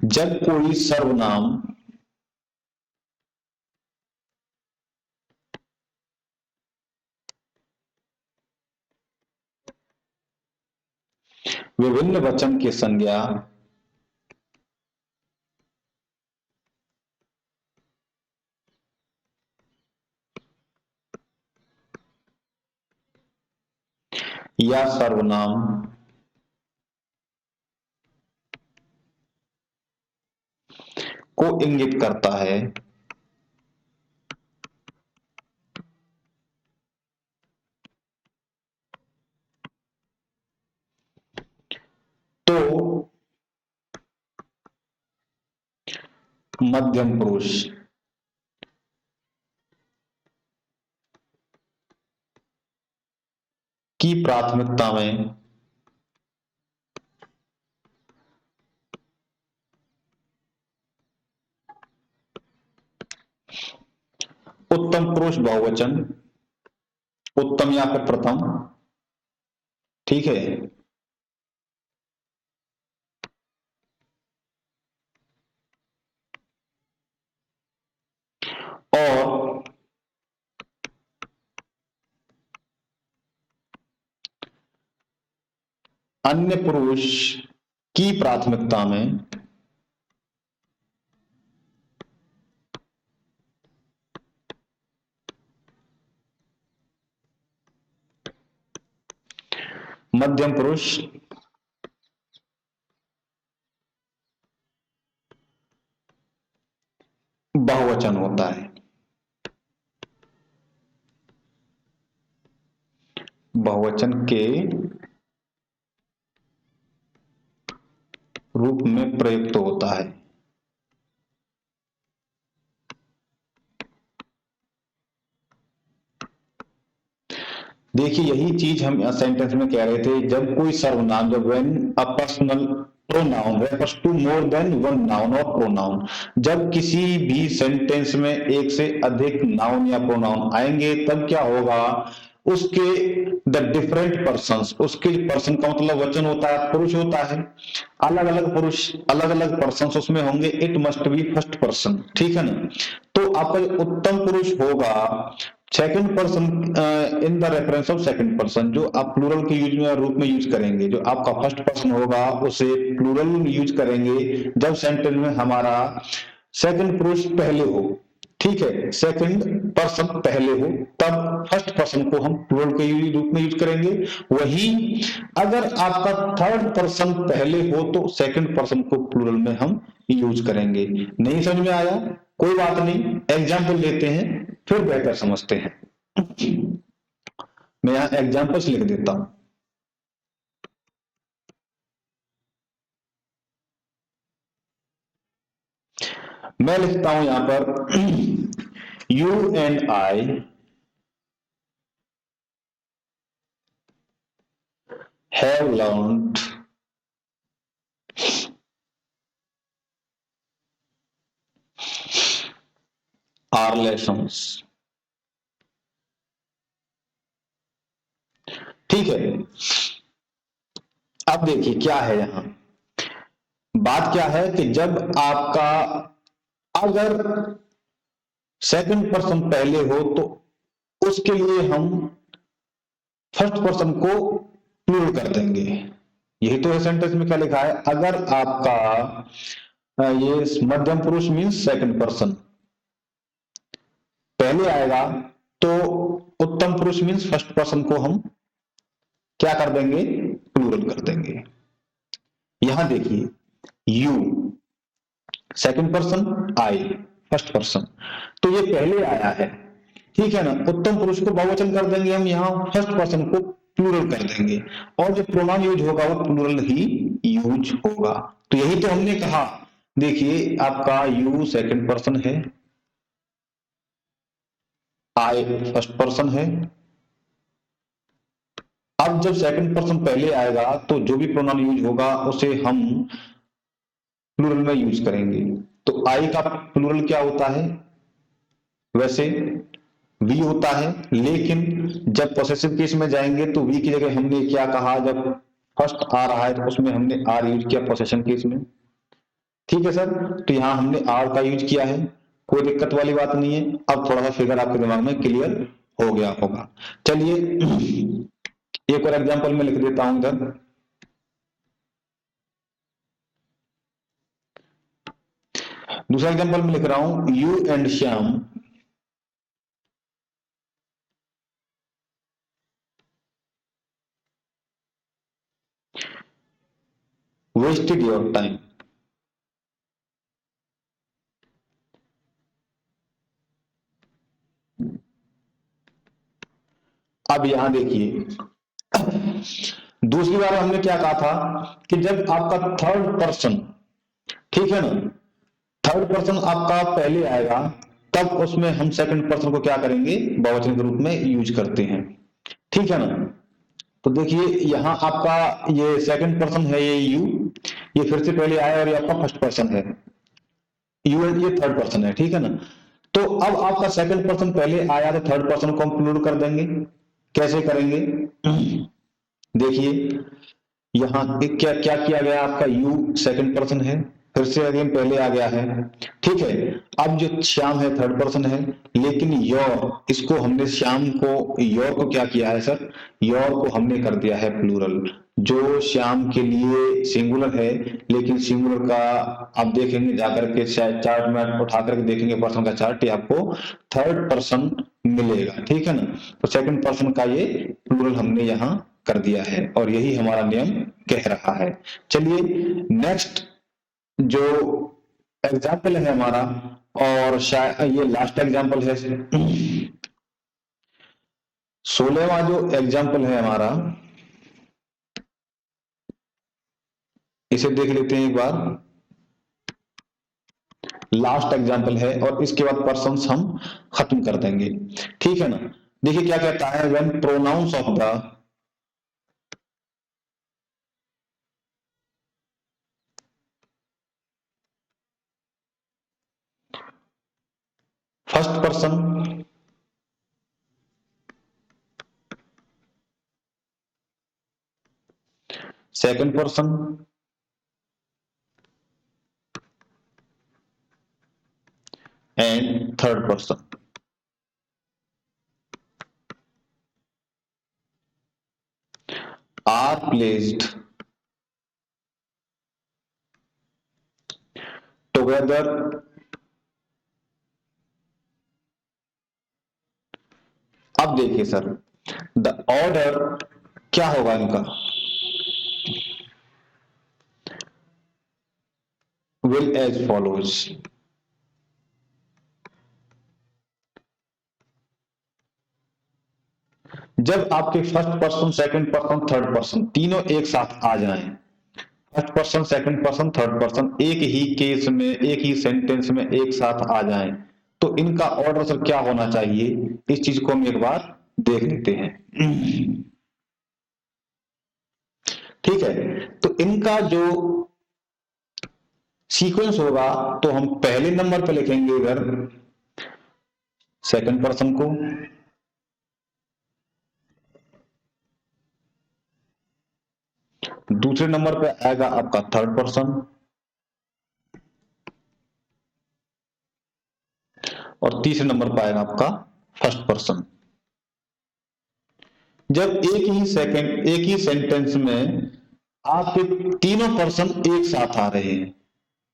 A: जब कोई सर्वनाम विभिन्न वचन के संज्ञा या सर्वनाम को इंगित करता है, तो मध्यम पुरुष की प्राथमिकता में उत्तम पुरुष बहुवचन, उत्तम या फिर प्रथम, ठीक है, और अन्य पुरुष की प्राथमिकता में मध्यम पुरुष बहुवचन होता है। बहुवचन के रूप में प्रयुक्त होता है। देखिए यही चीज हम सेंटेंस में कह रहे थे। जब कोई सर्वनाम, जब when a personal pronoun refers to more than one noun और प्रोनाउन, जब किसी भी सेंटेंस में एक से अधिक नाउन या प्रोनाउन आएंगे तब क्या होगा? उसके द डिफरेंट पर्सन्स, उसके पर्सन का मतलब वचन होता है, पुरुष होता है, अलग अलग पुरुष, अलग अलग पर्सन उसमें होंगे, it must be first person, ठीक है ना। तो आपका जो उत्तम पुरुष होगा second person in the reference of second person, जो आप प्लूरल के यूज में रूप में यूज करेंगे, जो आपका फर्स्ट पर्सन होगा उसे प्लूरल यूज करेंगे जब सेंटेंस में हमारा सेकंड पुरुष पहले हो, ठीक है, सेकंड पर्सन पहले हो, तब फर्स्ट पर्सन को हम प्लूरल के रूप में यूज करेंगे। वही अगर आपका थर्ड पर्सन पहले हो तो सेकंड पर्सन को प्लूरल में हम यूज करेंगे। नहीं समझ में आया, कोई बात नहीं, एग्जाम्पल लेते हैं फिर बेहतर समझते हैं। मैं यहां एग्जाम्पल्स लिख देता हूं। मैं लिखता हूं यहां पर you and I have learned our lessons, ठीक है। अब देखिए क्या है यहां, बात क्या है कि जब आपका अगर सेकंड पर्सन पहले हो तो उसके लिए हम फर्स्ट पर्सन को प्लूरल कर देंगे। यही तो है सेंटेंस में क्या लिखा है, अगर आपका ये मध्यम पुरुष मीन्स सेकंड पर्सन पहले आएगा तो उत्तम पुरुष मीन्स फर्स्ट पर्सन को हम क्या कर देंगे, प्लूरल कर देंगे। यहां देखिए you second person, I first person, तो ये पहले आया है, ठीक है ना। उत्तम पुरुष को बहुवचन कर देंगे हम, यहाँ फर्स्ट पर्सन को प्लूरल कर देंगे, और जो प्रोनाउन यूज होगा वो प्लूरल ही यूज होगा। तो यही तो हमने कहा, देखिए आपका यू सेकंड पर्सन है, आई फर्स्ट पर्सन है। अब जब सेकंड पर्सन पहले आएगा तो जो भी प्रोनाउन यूज होगा उसे हम प्लूरल में यूज करेंगे। तो आई का प्लूरल क्या होता है, वैसे वी होता है, लेकिन जब पोसेसिव केस में जाएंगे तो वी की जगह हमने क्या कहा, जब फर्स्ट आ रहा है तो उसमें हमने आर यूज किया पोसेशन केस में, ठीक है सर। तो यहां हमने आर का यूज किया है, कोई दिक्कत वाली बात नहीं है। अब थोड़ा सा फिगर आपके दिमाग में क्लियर हो गया होगा। चलिए एक और एग्जांपल में लिख देता हूं इधर, दूसरा एग्जांपल में लिख रहा हूं you and Shyam wasted your time. अब यहां देखिए दूसरी बार हमने क्या कहा था कि जब आपका थर्ड पर्सन, ठीक है ना, थर्ड पर्सन आपका पहले आएगा तब उसमें हम सेकंड पर्सन को क्या करेंगे, बहुवचन के रूप में यूज करते हैं, ठीक है ना। तो देखिए यहां आपका ये सेकंड पर्सन है, ये फिर से पहले आया और ये आपका फर्स्ट पर्सन है, यू ये थर्ड पर्सन है, ठीक है ना। तो अब आपका सेकंड पर्सन पहले आया तो थर्ड पर्सन को हम प्लूरल कर देंगे। कैसे करेंगे, देखिए यहाँ क्या क्या किया गया, आपका यू सेकंड पर्सन है, फिर से अगेन पहले आ गया है, ठीक है। अब जो श्याम है थर्ड पर्सन है, लेकिन योर, इसको हमने श्याम को, योर को क्या किया है सर, योर को हमने कर दिया है प्लूरल। जो श्याम के लिए सिंगुलर है, लेकिन सिंगुलर का आप देखेंगे जाकर के चार्ट में उठा करके देखेंगे पर्सन का चार्ट, ये आपको थर्ड पर्सन मिलेगा, ठीक है ना। तो सेकंड पर्सन का ये प्लूरल हमने यहाँ कर दिया है और यही हमारा नियम कह रहा है। चलिए नेक्स्ट जो एग्जाम्पल है हमारा, और शायद ये लास्ट एग्जाम्पल है, 16वां जो एग्जाम्पल है हमारा, इसे देख लेते हैं एक बार। लास्ट एग्जाम्पल है और इसके बाद पर्सन्स हम खत्म कर देंगे, ठीक है ना। देखिए क्या कहता है, when pronouns of the first person second person and third person are placed together अब देखिए सर, द ऑर्डर क्या होगा इनका, विल एज फॉलोज। जब आपके first person, second person, third person तीनों एक साथ आ जाएं, first person, second person, third person एक ही केस में, एक ही सेंटेंस में एक साथ आ जाएं, तो इनका ऑर्डर सर क्या होना चाहिए, इस चीज को हम एक बार देख लेते हैं। ठीक है, तो इनका जो सीक्वेंस होगा, तो हम पहले नंबर पर लिखेंगे इधर सेकंड पर्सन को, दूसरे नंबर पे आएगा आपका थर्ड पर्सन, और तीसरे नंबर पर आएगा आपका फर्स्ट पर्सन। जब एक ही सेंटेंस में आपके तीनों पर्सन एक साथ आ रहे हैं,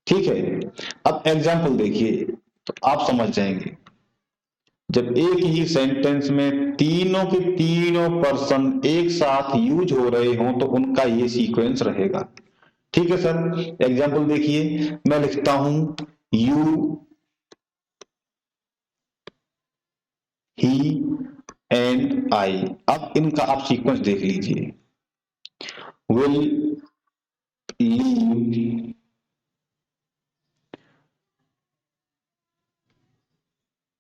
A: ठीक है, अब एग्जाम्पल देखिए तो आप समझ जाएंगे। जब एक ही सेंटेंस में तीनों के तीनों पर्सन एक साथ यूज हो रहे हों, तो उनका ये सीक्वेंस रहेगा। ठीक है सर, एग्जाम्पल देखिए, मैं लिखता हूं यू, ही एंड आई। अब इनका आप सीक्वेंस देख लीजिए, will leave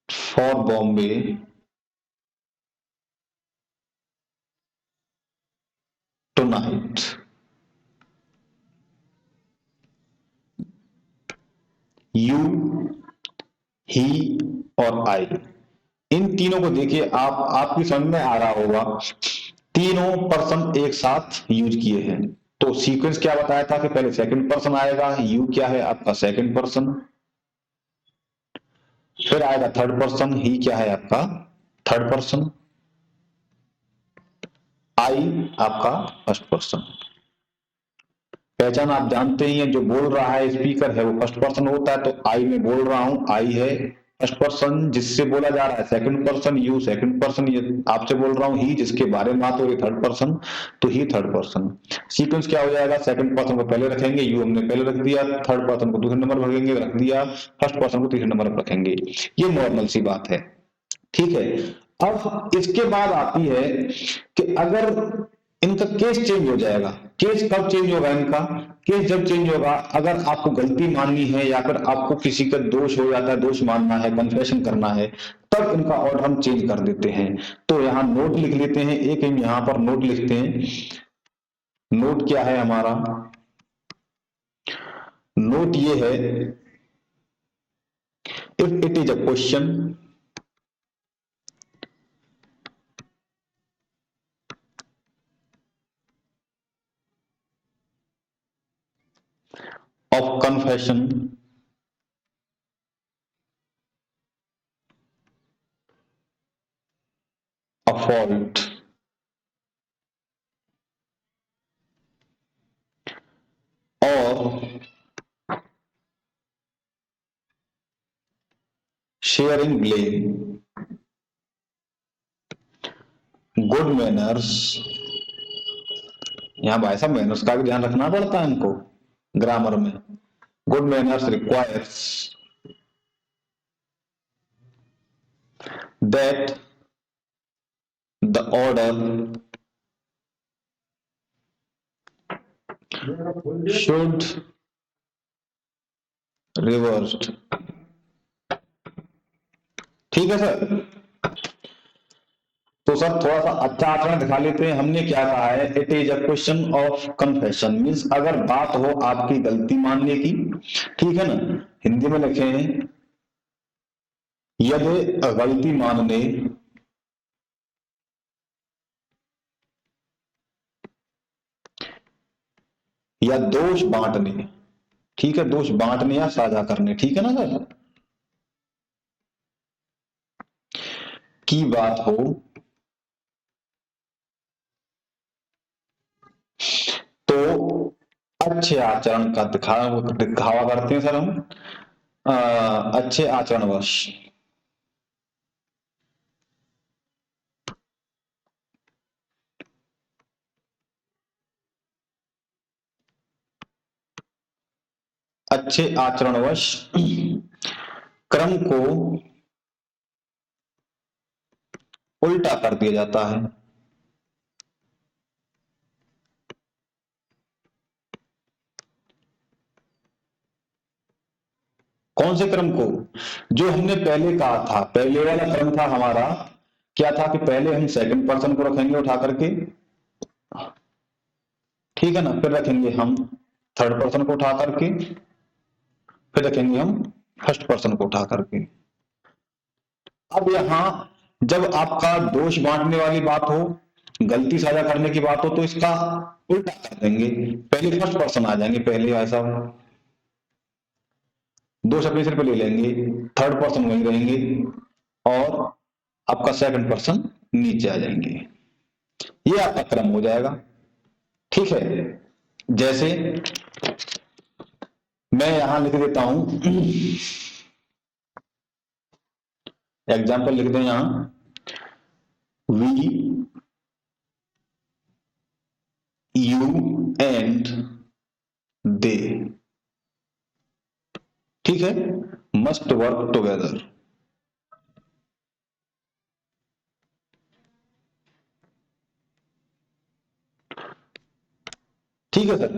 A: for Bombay tonight. You, he or I, इन तीनों को देखिए, आपकी समझ में आ रहा होगा, तीनों पर्सन एक साथ यूज किए हैं। तो सीक्वेंस क्या बताया था कि पहले सेकंड पर्सन आएगा, यू क्या है आपका सेकंड पर्सन, फिर आएगा थर्ड पर्सन, ही क्या है आपका थर्ड पर्सन, आई आपका फर्स्ट पर्सन। पहचान आप जानते ही हैं, जो बोल रहा है स्पीकर है वो फर्स्ट पर्सन होता है, तो आई में बोल रहा हूं, आई है फर्स्ट पर्सन, जिससे बोला जा रहा है second person, you second person, ये आपसे बोल रहा हूं ही, जिसके बारे में बात हो रही थर्ड पर्सन, तो ही थर्ड पर्सन। सीक्वेंस क्या हो जाएगा, सेकंड पर्सन को पहले रखेंगे, यू हमने पहले रख दिया, थर्ड पर्सन को दूसरे नंबर पर रखेंगे, रख दिया, फर्स्ट पर्सन को तीसरे नंबर पर रखेंगे। ये नॉर्मल सी बात है। ठीक है, अब इसके बाद आती है कि अगर इनका केस चेंज हो जाएगा। केस कब चेंज होगा इनका, केस जब चेंज होगा, अगर आपको गलती माननी है या फिर आपको किसी का दोष हो जाता है, दोष मानना है, कन्फेशन करना है, तब इनका ऑर्डर हम चेंज कर देते हैं। तो यहां नोट लिख लेते हैं, एक हम यहां पर नोट लिखते हैं। नोट क्या है हमारा, नोट ये है, if it is a question of confession a fault or sharing blame, good manners, यहां भाई साहब मैनर्स का भी ध्यान रखना पड़ता है इनको ग्रामर में। Good manners requires that the order should reversed। ठीक है सर, तो सर थोड़ा सा अच्छा आचरण दिखा लेते हैं। हमने क्या कहा है, it is a question of confession, means अगर बात हो आपकी गलती मानने की, ठीक है ना, हिंदी में लिखे हैं, यदि गलती मानने या दोष बांटने, ठीक है, दोष बांटने या साझा करने, ठीक है ना सर, की बात हो तो अच्छे आचरण का दिखावा करते हैं सर हम, अच्छे आचरणवश, अच्छे आचरणवश क्रम को उल्टा कर दिया जाता है। कौन से क्रम को? जो हमने पहले कहा था, पहले वाला क्रम था हमारा, क्या था कि पहले हम सेकंड पर्सन को रखेंगे उठा करके, ठीक है ना, फिर रखेंगे हम थर्ड पर्सन को उठा करके, फिर रखेंगे हम फर्स्ट पर्सन को उठा करके। अब यहां जब आपका दोष बांटने वाली बात हो, गलती साझा करने की बात हो, तो इसका उल्टा कर देंगे, पहले फर्स्ट पर्सन आ जाएंगे, पहले ऐसा दोष अपने सिर पे ले लेंगे, थर्ड पर्सन वहीं रहेंगे, और आपका सेकंड पर्सन नीचे आ जाएंगे। ये आपका क्रम हो जाएगा, ठीक है। जैसे मैं यहां लिख देता हूं, एग्जाम्पल लिख दें यहां, वी यू एंड दे, ठीक है, मस्ट वर्क टुगेदर। ठीक है सर,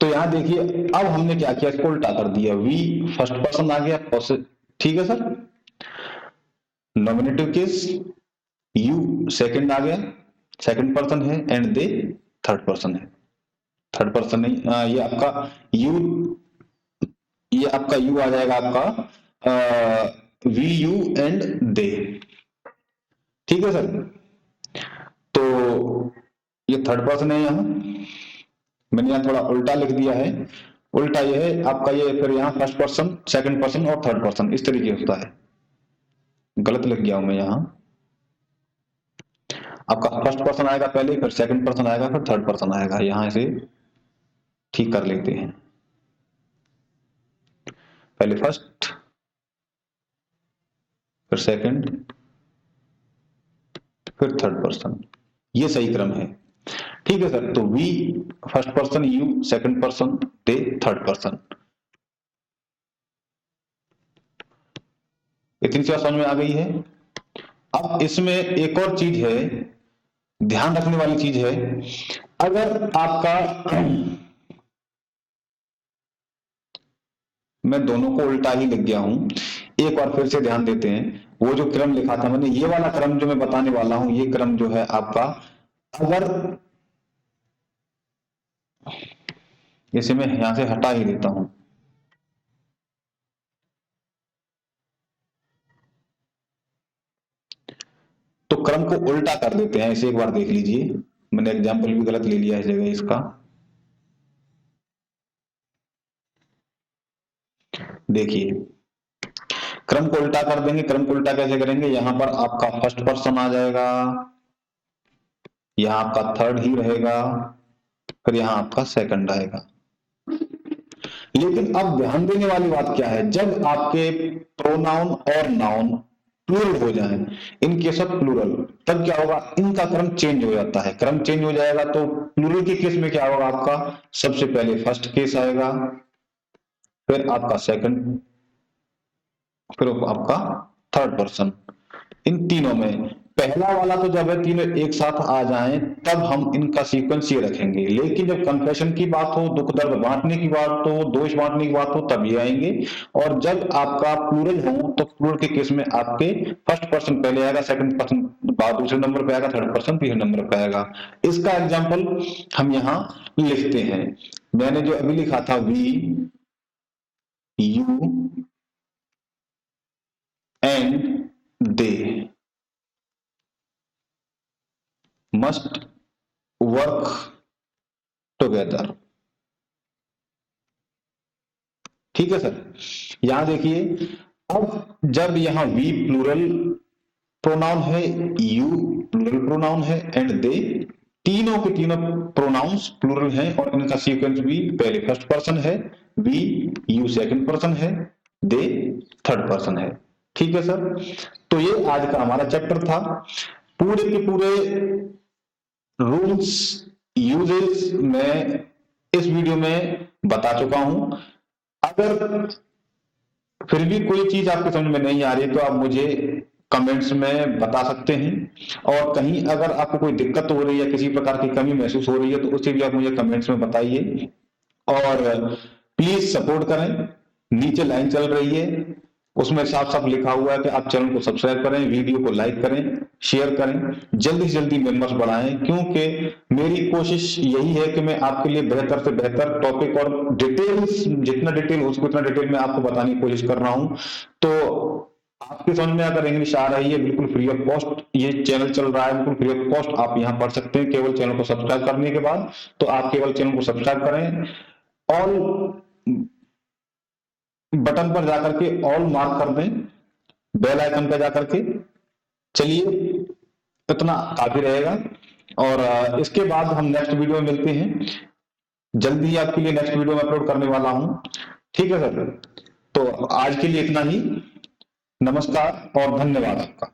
A: तो यहां देखिए अब हमने क्या किया, इसको उल्टा कर दिया, वी फर्स्ट पर्सन आ गया, ठीक है sir, nominative case, you second आ गया, सेकंड पर्सन है, एंड दे थर्ड पर्सन है, थर्ड पर्सन नहीं, ये आपका यू, ये आपका यू आ जाएगा आपका वी यू एंड दे, ठीक है सर। तो ये थर्ड पर्सन है, यहां मैंने यहां थोड़ा उल्टा लिख दिया है, उल्टा ये है आपका, ये फिर यहां फर्स्ट पर्सन, सेकंड पर्सन और थर्ड पर्सन इस तरीके से होता है, गलत लिख गया हूं मैं यहां, आपका फर्स्ट पर्सन आएगा पहले, फिर सेकंड पर्सन आएगा, फिर थर्ड पर्सन आएगा, यहां से ठीक कर लेते हैं, पहले फर्स्ट, फिर सेकंड, फिर थर्ड पर्सन, ये सही क्रम है, ठीक है सर। तो we first person, you second person, they third person, इतनी सी बात समझ में आ गई है। अब इसमें एक और चीज है, ध्यान रखने वाली चीज है, अगर आपका मैं दोनों को उल्टा ही लिख गया हूं, एक बार फिर से ध्यान देते हैं, वो जो क्रम लिखा था मैंने, ये वाला क्रम जो मैं बताने वाला हूं, ये क्रम जो है आपका, अगर इसे मैं यहां से हटा ही देता हूं, तो क्रम को उल्टा कर देते हैं, इसे एक बार देख लीजिए, मैंने एग्जाम्पल भी गलत ले लिया इस जगह इसका, देखिए क्रम को उल्टा कर देंगे, क्रम को उल्टा कैसे करेंगे, यहां पर आपका फर्स्ट पर्सन आ जाएगा, यहां आपका थर्ड ही रहेगा, फिर यहां आपका सेकंड आएगा। लेकिन अब ध्यान देने वाली बात क्या है, जब आपके प्रोनाउन और नाउन प्लूरल हो जाएं, इन केस ऑफ प्लूरल, तब क्या होगा, इनका क्रम चेंज हो जाता है, क्रम चेंज हो जाएगा, तो प्लूरल के केस में क्या होगा, आपका सबसे पहले फर्स्ट केस आएगा, फिर आपका सेकंड, फिर आपका थर्ड पर्सन, इन तीनों में पहला वाला तो जब है तीनों एक साथ आ जाएं, तब हम इनका सीक्वेंस ये रखेंगे, लेकिन जब कन्फेशन की बात हो, दुख दर्द बांटने की बात हो, दोष बांटने की बात हो, तब ये आएंगे। और जब आपका प्लूरल हो, तो प्लूरल के केस में आपके फर्स्ट पर्सन पहले आएगा, सेकंड पर्सन बाद दूसरे नंबर पे आएगा, थर्ड पर्सन तीसरे नंबर पे आएगा। इसका एग्जाम्पल हम यहाँ लिखते हैं, मैंने जो अभी लिखा था, we you and they must work together, ठीक है सर। यहां देखिए, अब जब यहाँ वी प्लूरल प्रोनाउन है, यू प्लूरल प्रोनाउन है एंड दे, तीनों के तीनों प्रोनाउंस प्लूरल हैं और इनका सीक्वेंस भी पहले फर्स्ट पर्सन है, वी यू सेकंड पर्सन है, दे थर्ड पर्सन है। ठीक है सर। तो ये आज का हमारा चैप्टर था। पूरे के पूरे रूल्स यूजेस मैं इस वीडियो में बता चुका हूं। अगर फिर भी कोई चीज आपके समझ में नहीं आ रही है तो आप मुझे कमेंट्स में बता सकते हैं, और कहीं अगर आपको कोई दिक्कत हो रही है, किसी प्रकार की कमी महसूस हो रही है, तो उसे भी आप मुझे कमेंट्स में बताइए। और प्लीज सपोर्ट करें। नीचे लाइन चल रही है, उसमें साफ साफ लिखा हुआ है कि आप चैनल को सब्सक्राइब करें, वीडियो को लाइक करें, शेयर करें, जल्दी से जल्दी मेंबर्स बढ़ाएं, क्योंकि मेरी कोशिश यही है कि मैं आपके लिए बेहतर से बेहतर टॉपिक और डिटेल्स, जितना डिटेल हो सके उतना डिटेल में आपको बताने की कोशिश कर रहा हूं। तो आपके समझ में अगर इंग्लिश आ रही है, बिल्कुल फ्री ऑफ कॉस्ट ये चैनल चल रहा है, बिल्कुल फ्री ऑफ कॉस्ट आप यहाँ पढ़ सकते हैं, केवल चैनल को सब्सक्राइब करने के बाद। तो आप केवल चैनल को सब्सक्राइब करें, ऑल बटन पर जाकर के ऑल मार्क कर दें, बेल आइकन पर जाकर के। चलिए, इतना काफी रहेगा। और इसके बाद हम नेक्स्ट वीडियो में मिलते हैं। जल्दी ही आपके लिए नेक्स्ट वीडियो में अपलोड करने वाला हूं। ठीक है सर। तो आज के लिए इतना ही। नमस्कार और धन्यवाद आपका।